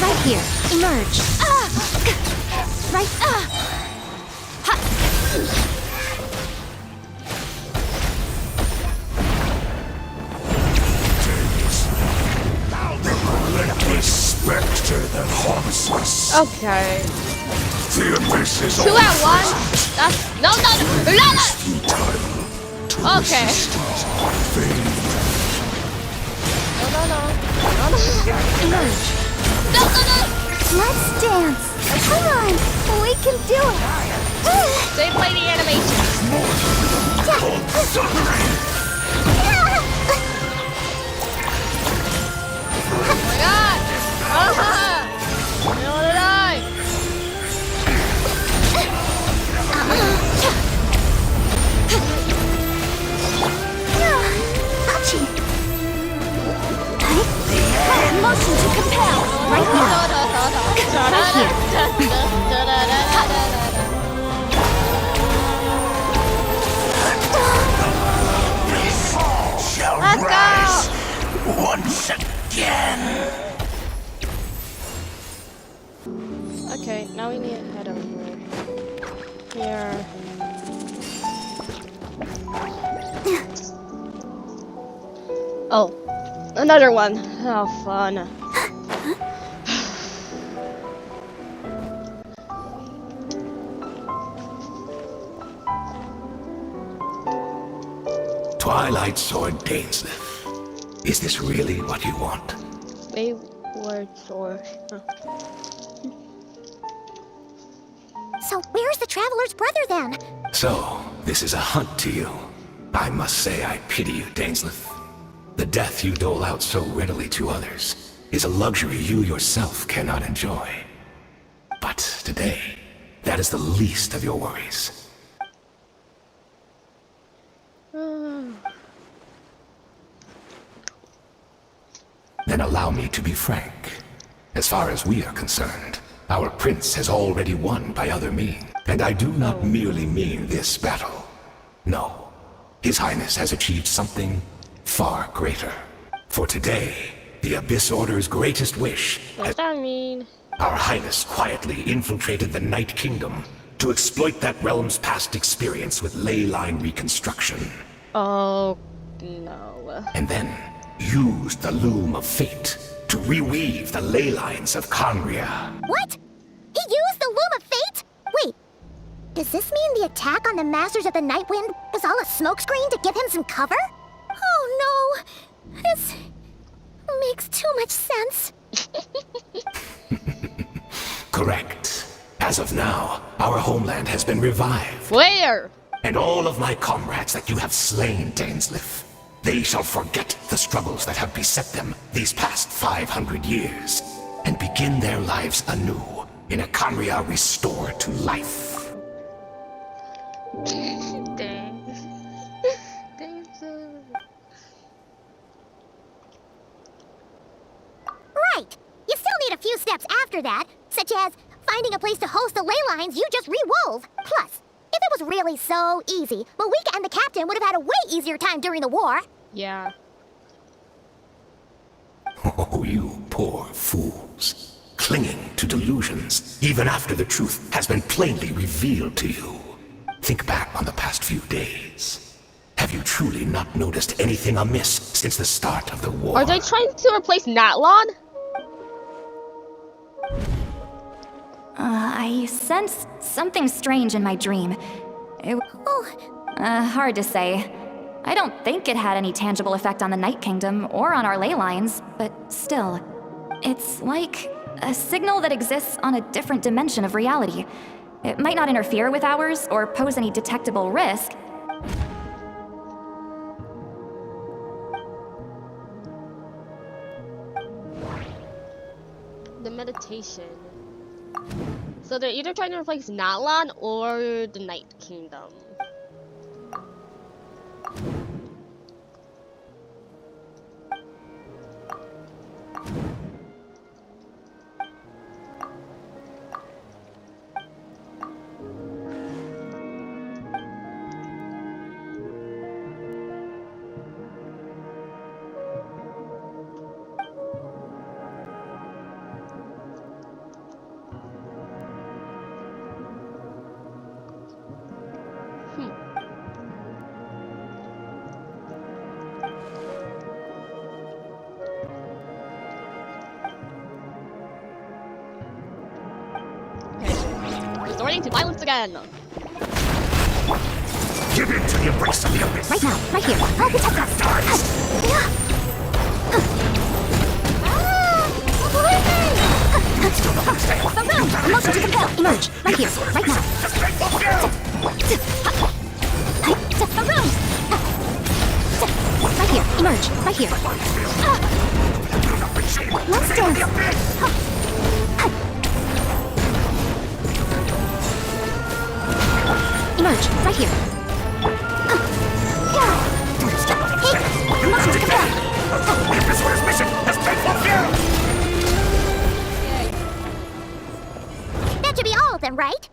Right here. Emerge. Right. The relentless specter that haunts us. Okay. The abyss is 2 at 1? That's... No, no, no! No, no! futile to Okay. resistance. Fade. No, no, no. No, no. Emerge. No, no, no! Let's dance. Come on. We can do it. They play the animation. Cold suffering. Oh my god! No, did I? Ouchie. Motion to compel. Right now. Shall Let's rise go! once again. Okay, now we need to head over here. Oh, another one. How fun. Twilight Sword Dainsleif. Is this really what you want? Wayward Sword. So where's the Traveler's brother then? So, this is a hunt to you. I must say I pity you, Dainsleif. The death you dole out so readily to others is a luxury you yourself cannot enjoy. But today, That is the least of your worries. Then allow me to be frank. As far as we are concerned, our prince has already won by other means. And I do not merely mean this battle. No. His Highness has achieved something far greater. For today, the Abyss Order's greatest wish What does that mean? Our Highness quietly infiltrated the Night Kingdom to exploit that realm's past experience with ley line reconstruction. Oh, no. And then used the Loom of Fate to reweave the ley lines of Khaenri'ah. What? He used the Loom of Fate? Wait, does this mean the attack on the Masters of the Night Wind was all a smokescreen to give him some cover? Oh no, this makes too much sense. Correct. As of now, our homeland has been revived. Where? And all of my comrades that you have slain, Dainsleif, they shall forget the struggles that have beset them these past 500 years, and begin their lives anew in a Khaenri'ah restored to life. Dang. Right. You still need a few steps after that, such as finding a place to host the ley lines you just re-wove. Plus, if it was really so easy, Malika and the captain would have had a way easier time during the war. Yeah. Oh, you poor fools. Clinging to delusions, even after the truth has been plainly revealed to you. Think back on the past few days. Have you truly not noticed anything amiss since the start of the war? Are they trying to replace Natlon? I sensed something strange in my dream. Hard to say. I don't think it had any tangible effect on the Night Kingdom or on our ley lines, but still. It's like a signal that exists on a different dimension of reality. It might not interfere with ours or pose any detectable risk. The meditation. So they're either trying to replace Natlon or the Night Kingdom. Resorting to violence again. Give in to the embrace of the abyss. Right now, right here. I'll protect us. Emotion to compel. Emerge. Right here. Right now. Right here. Emerge. Right here. Let's dance. Emerge. Right here. Emotion to compel. The Abyss Order's mission has been fulfilled! That should be all of them, right?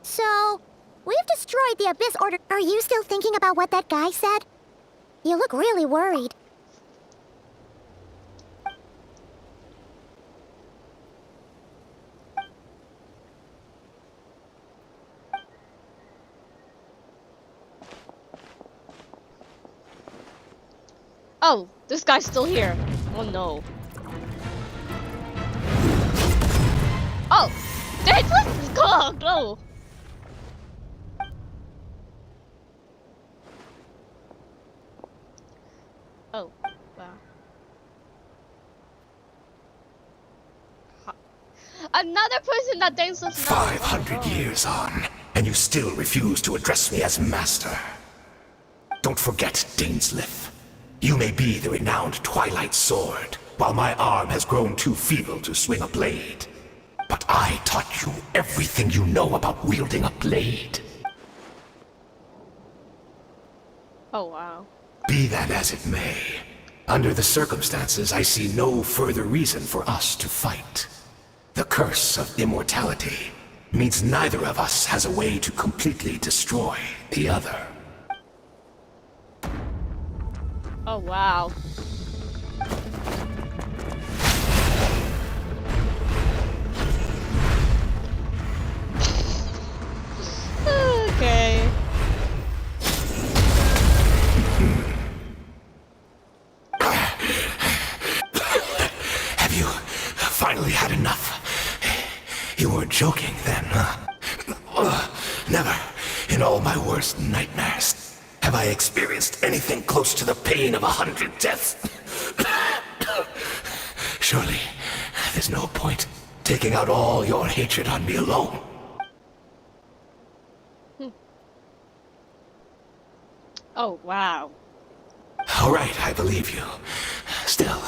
So, we've destroyed the Abyss Order. Are you still thinking about what that guy said? You look really worried. Oh, this guy's still here. Oh no. Oh! Dainsleif! God, no! Oh, wow. Another person that Dainsleif knows. 500 years on, and you still refuse to address me as master. Don't forget, Dainsleif. You may be the renowned Twilight Sword, while my arm has grown too feeble to swing a blade. but I taught you everything you know about wielding a blade. Oh, wow. Be that as it may, under the circumstances, I see no further reason for us to fight. The curse of immortality means neither of us has a way to completely destroy the other. Oh, wow. Okay. Have you finally had enough? You weren't joking then, huh? Never, in all my worst nightmares, have I experienced anything close to the pain of 100 deaths. Surely, there's no point taking out all your hatred on me alone. Oh, wow. All right, I believe you. Still,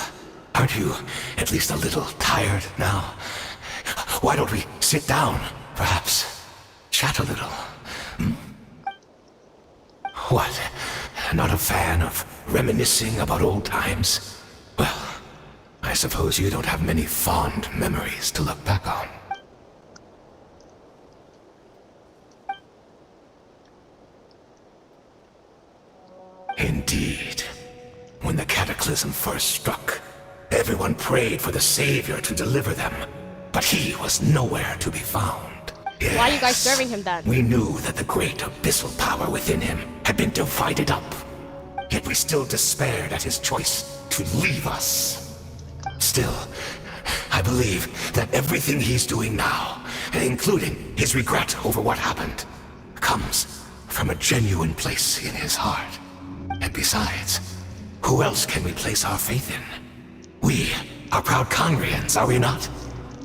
aren't you at least a little tired now? Why don't we sit down, perhaps? Chat a little. Hmm? What? Not a fan of reminiscing about old times? Well, I suppose you don't have many fond memories to look back on. Indeed. When the cataclysm first struck, everyone prayed for the Savior to deliver them, but he was nowhere to be found. Yes, Why are you guys serving him then? we knew that the great abyssal power within him had been divided up, yet we still despaired at his choice to leave us. Still, I believe that everything he's doing now, including his regret over what happened, comes from a genuine place in his heart. And besides, who else can we place our faith in? We are proud Conrians, are we not?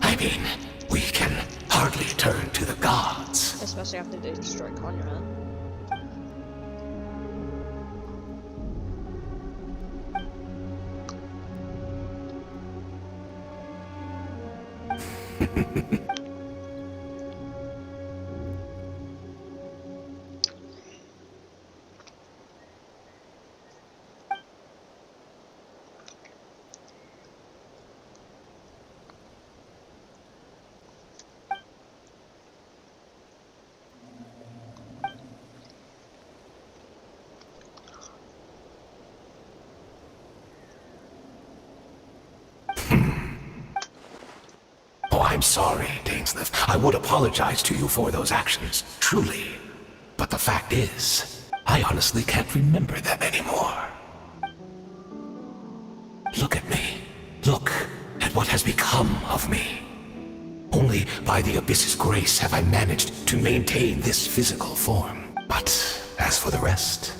I mean, we can hardly turn to the gods. Especially after they destroyed Conrad. Oh, I'm sorry, Dainsleif. I would apologize to you for those actions, truly. But the fact is, I honestly can't remember them anymore. Look at me. Look at what has become of me. Only by the Abyss's grace have I managed to maintain this physical form. But as for the rest,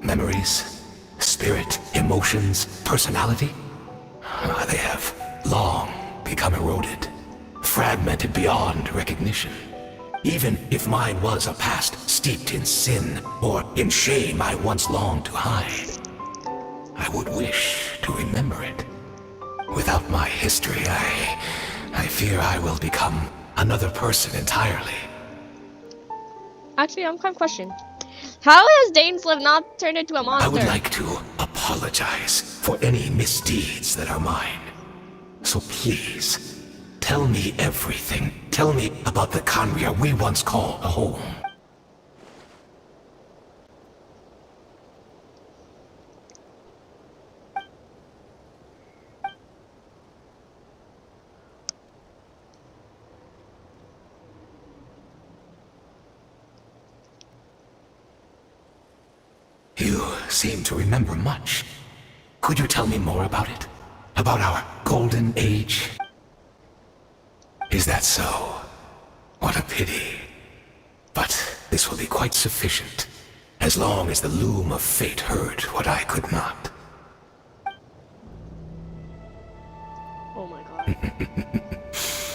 memories, spirit, emotions, personality, they have long become eroded, fragmented beyond recognition. Even if mine was a past steeped in sin or in shame I once longed to hide, I would wish to remember it. Without my history, I fear I will become another person entirely. Actually, I'm kind of questioning. How has Dainsleif not turned into a monster? I would like to apologize for any misdeeds that are mine. So please, tell me everything. Tell me about the Khaenri'ah we once called home. You seem to remember much. Could you tell me more about it? About our golden age? Is that so? What a pity. But this will be quite sufficient, as long as the loom of fate heard what I could not. Oh my god.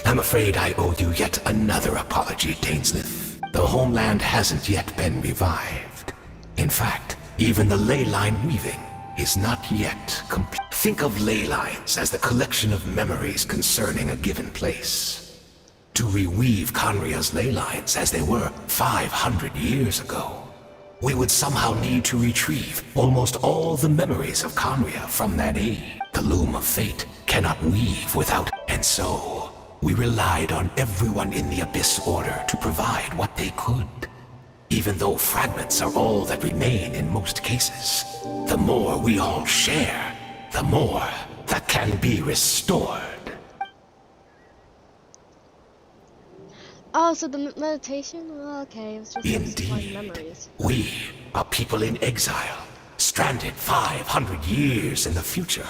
I'm afraid I owe you yet another apology, Dainsleif. The homeland hasn't yet been revived. In fact, even the ley line weaving is not yet complete. Think of ley lines as the collection of memories concerning a given place. to reweave Conria's ley lines as they were 500 years ago, we would somehow need to retrieve almost all the memories of Conria from that age. The loom of fate cannot weave without, and so we relied on everyone in the Abyss Order to provide what they could. Even though fragments are all that remain in most cases, the more we all share, the more that can be restored. Oh, so the meditation? Well, okay, it was just Indeed. memories. We are people in exile, stranded 500 years in the future.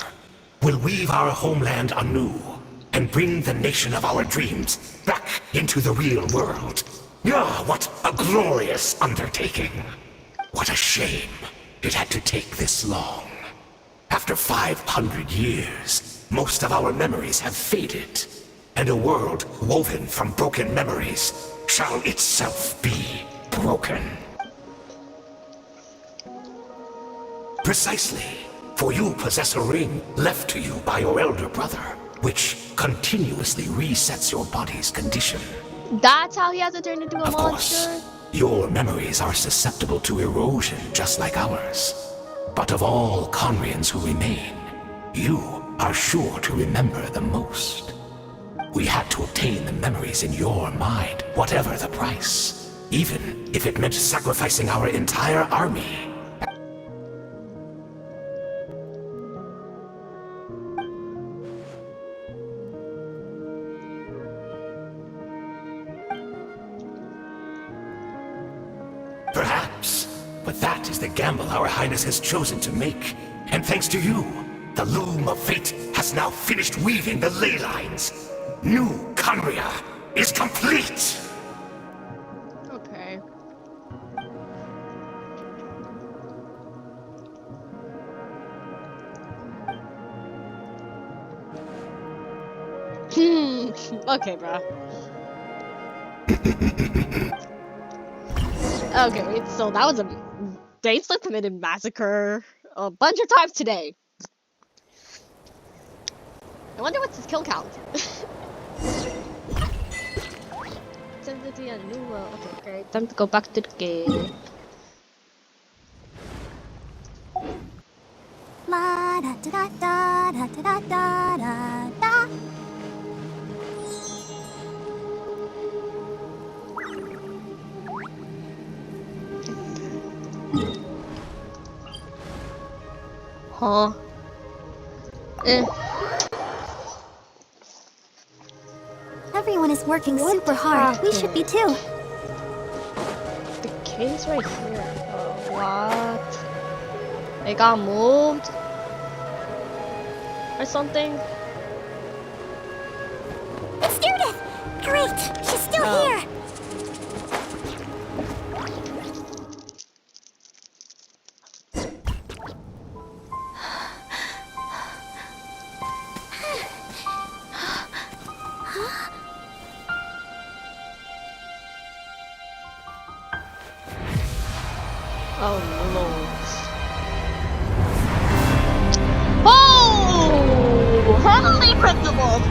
We'll weave our homeland anew and bring the nation of our dreams back into the real world. Ah, what a glorious undertaking. What a shame it had to take this long. After 500 years, most of our memories have faded, and a world woven from broken memories shall itself be broken. Precisely, for you possess a ring left to you by your elder brother, which continuously resets your body's condition. That's how he has to turn into a Of monster? course, your memories are susceptible to erosion just like ours. But of all Conrians who remain, you are sure to remember the most. We had to obtain the memories in your mind, whatever the price, even if it meant sacrificing our entire army. Perhaps, but that is the gamble our Highness has chosen to make. And thanks to you, the loom of fate has now finished weaving the ley lines. New Conria is complete! Okay. Okay, bro. Okay, so that was a Dainsler committed massacre a bunch of times today. I wonder what's his kill count. Okay, great. Time to go back to the game. La da da da da da da da da. Huh? Eh. Everyone is working super hard. We should be too. The cave's right here. What? It got moved? Or something? It's Judith! Great! She's still here! Oh lord. Oh! Heavenly Principles!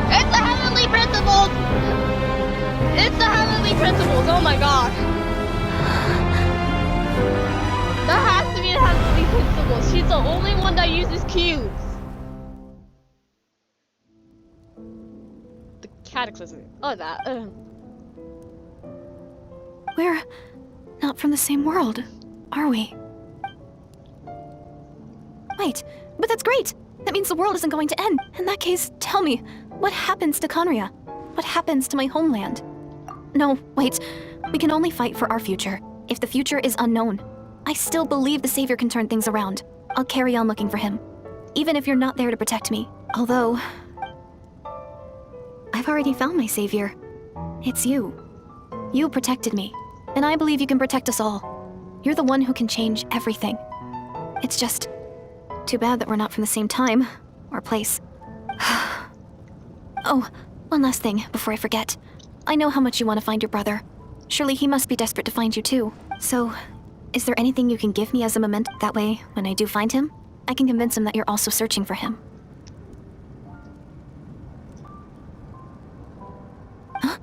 It's the Heavenly Principles! It's the Heavenly Principles! Oh my god. That has to be the Heavenly Principles. She's the only one that uses cubes. The Cataclysm. Oh, that. We're not from the same world, are we? Wait, but that's great! That means the world isn't going to end. In that case, tell me, what happens to Conria? What happens to my homeland? No, wait. We can only fight for our future. If the future is unknown, I still believe the Savior can turn things around. I'll carry on looking for him. Even if you're not there to protect me. Although, I've already found my Savior. It's you. You protected me. And I believe you can protect us all. You're the one who can change everything. It's just too bad that we're not from the same time or place. Oh, one last thing before I forget. I know how much you want to find your brother. Surely he must be desperate to find you too. So, is there anything you can give me as a memento? That way, when I do find him, I can convince him that you're also searching for him. Huh?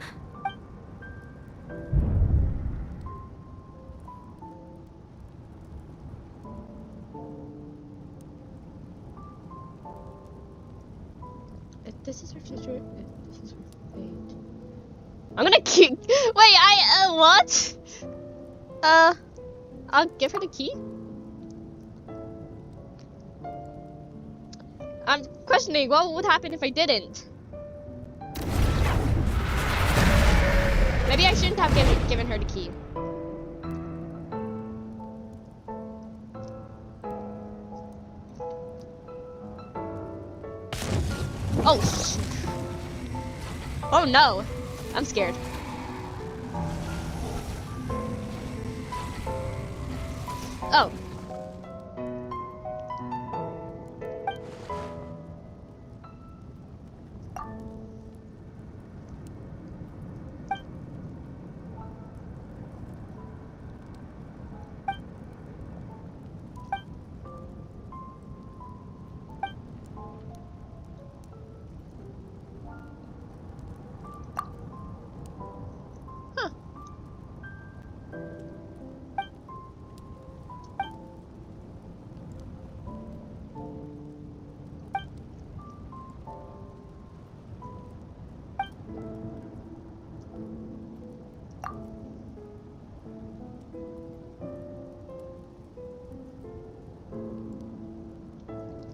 This is her future. This is her fate. I'm gonna keep. Wait, what? I'll give her the key. I'm questioning what would happen if I didn't. Maybe I shouldn't have given her the key. Oh, oh no, I'm scared. Oh.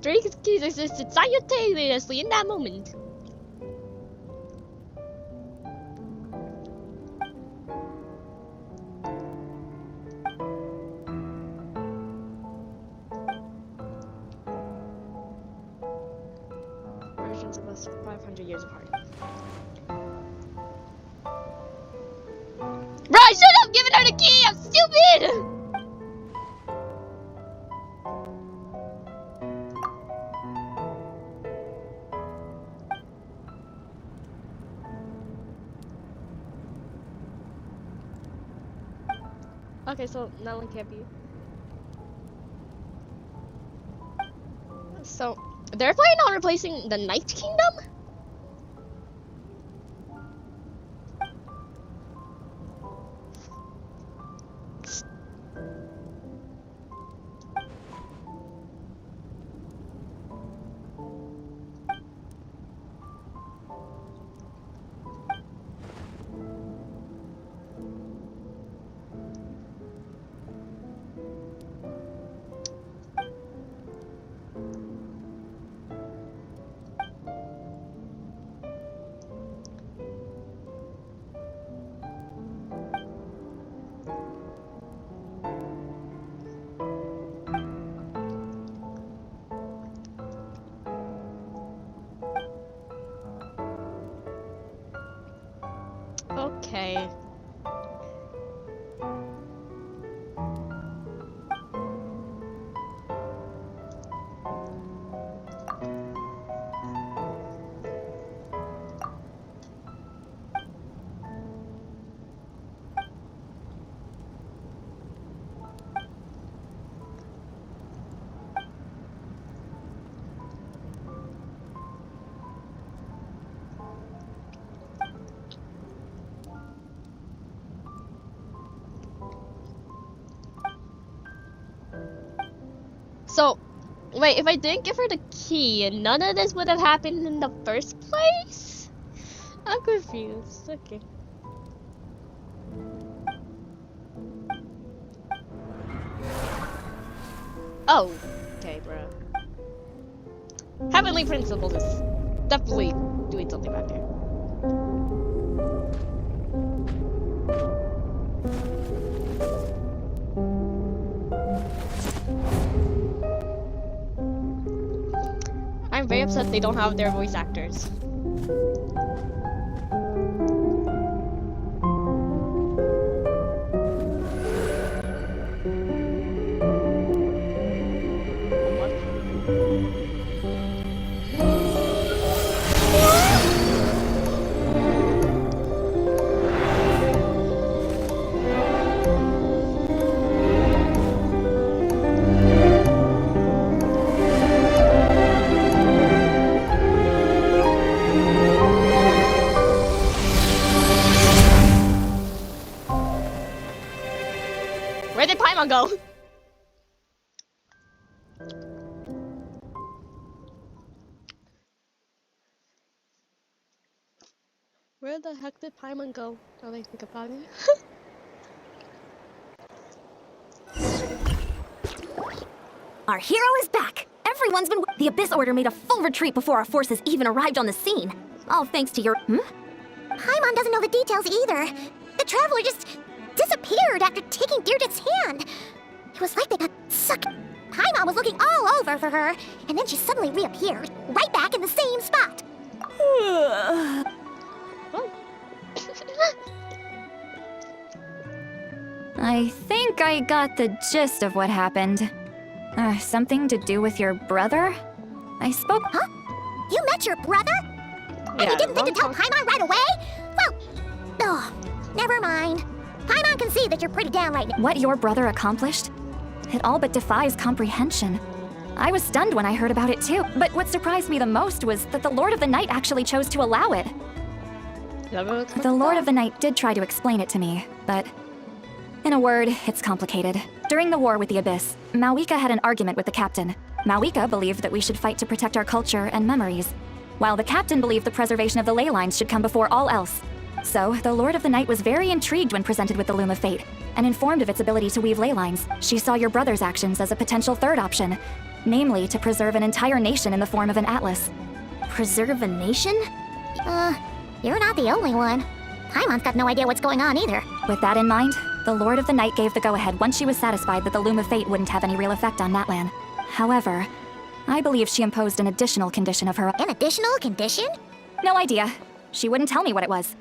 Three keys existed simultaneously in that moment. Versions of us 500 years apart. Bro, I should have given her the key! I'm stupid! Okay, so now one can't be. So they're planning on replacing the Night Kingdom? Okay. So, wait, if I didn't give her the key, none of this would have happened in the first place? I'm confused. Okay. Oh, okay, bro. Heavenly Principles is definitely doing something back there. I'm very upset they don't have their voice actors. Where did Paimon go? Where the heck did Paimon go? Now that I think about it. Our hero is back! Everyone's been. The Abyss Order made a full retreat before our forces even arrived on the scene. All thanks to your. Paimon doesn't know the details either. The traveler just disappeared after taking Deirdre's hand. It was like they got sucked. Paimon was looking all over for her, and then she suddenly reappeared, right back in the same spot. I think I got the gist of what happened. Something to do with your brother? I spoke. Huh? You met your brother? And Yeah, you didn't think to tell long Paimon right away? Well, oh, never mind. Paimon can see that you're pretty down right now. What your brother accomplished? It all but defies comprehension. I was stunned when I heard about it too, but what surprised me the most was that the Lord of the Night actually chose to allow it. The Lord of the Night did try to explain it to me, but in a word, it's complicated. During the war with the Abyss, Malwika had an argument with the captain. Malwika believed that we should fight to protect our culture and memories, while the captain believed the preservation of the ley lines should come before all else. So, the Lord of the Night was very intrigued when presented with the Loom of Fate, and informed of its ability to weave ley lines. She saw your brother's actions as a potential third option, namely to preserve an entire nation in the form of an atlas. Preserve a nation? You're not the only one. Paimon's got no idea what's going on either. With that in mind, the Lord of the Night gave the go-ahead once she was satisfied that the Loom of Fate wouldn't have any real effect on Natlan. However, I believe she imposed an additional condition of her. An additional condition? No idea. She wouldn't tell me what it was.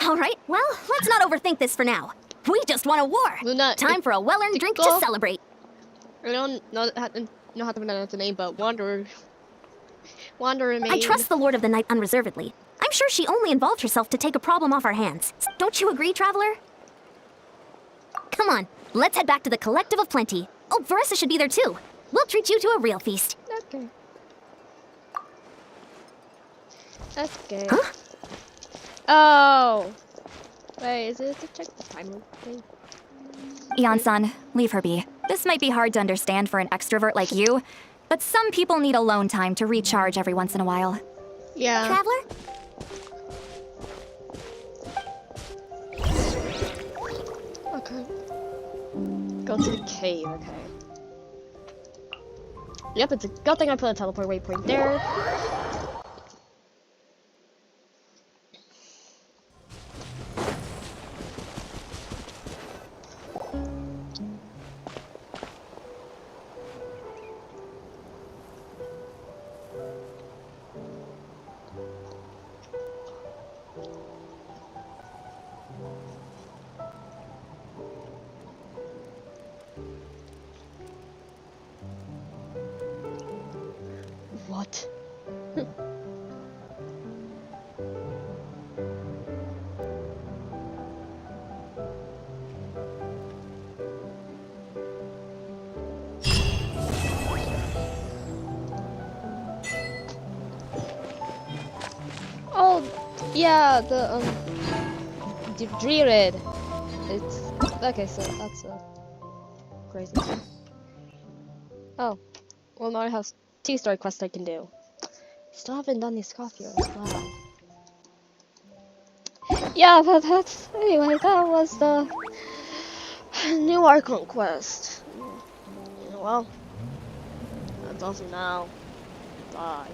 Alright, well, let's not overthink this for now. We just won a war! Luna, Time for a well-earned drink to go. celebrate. I don't know how to pronounce the name, but Wanderer made. I trust the Lord of the Night unreservedly. I'm sure she only involved herself to take a problem off our hands. Don't you agree, Traveler? Come on, let's head back to the Collective of Plenty. Oh, Veressa should be there too. We'll treat you to a real feast. Okay. Okay. Huh? Oh. Wait, is it to check the time thing? Eon-san, leave her be. This might be hard to understand for an extrovert like you, but some people need alone time to recharge every once in a while. Yeah. Traveler? Okay. Go to the cave, okay. Yep, it's a good thing I put a teleport waypoint there. What? Oh, yeah, the Druid. It's okay. So that's crazy. Oh, well now I have 2-star quests I can do. Still haven't done these Scoffers. Wow. Yeah, but that's anyway. That was the new Archon quest. Well, that's all for now. Bye.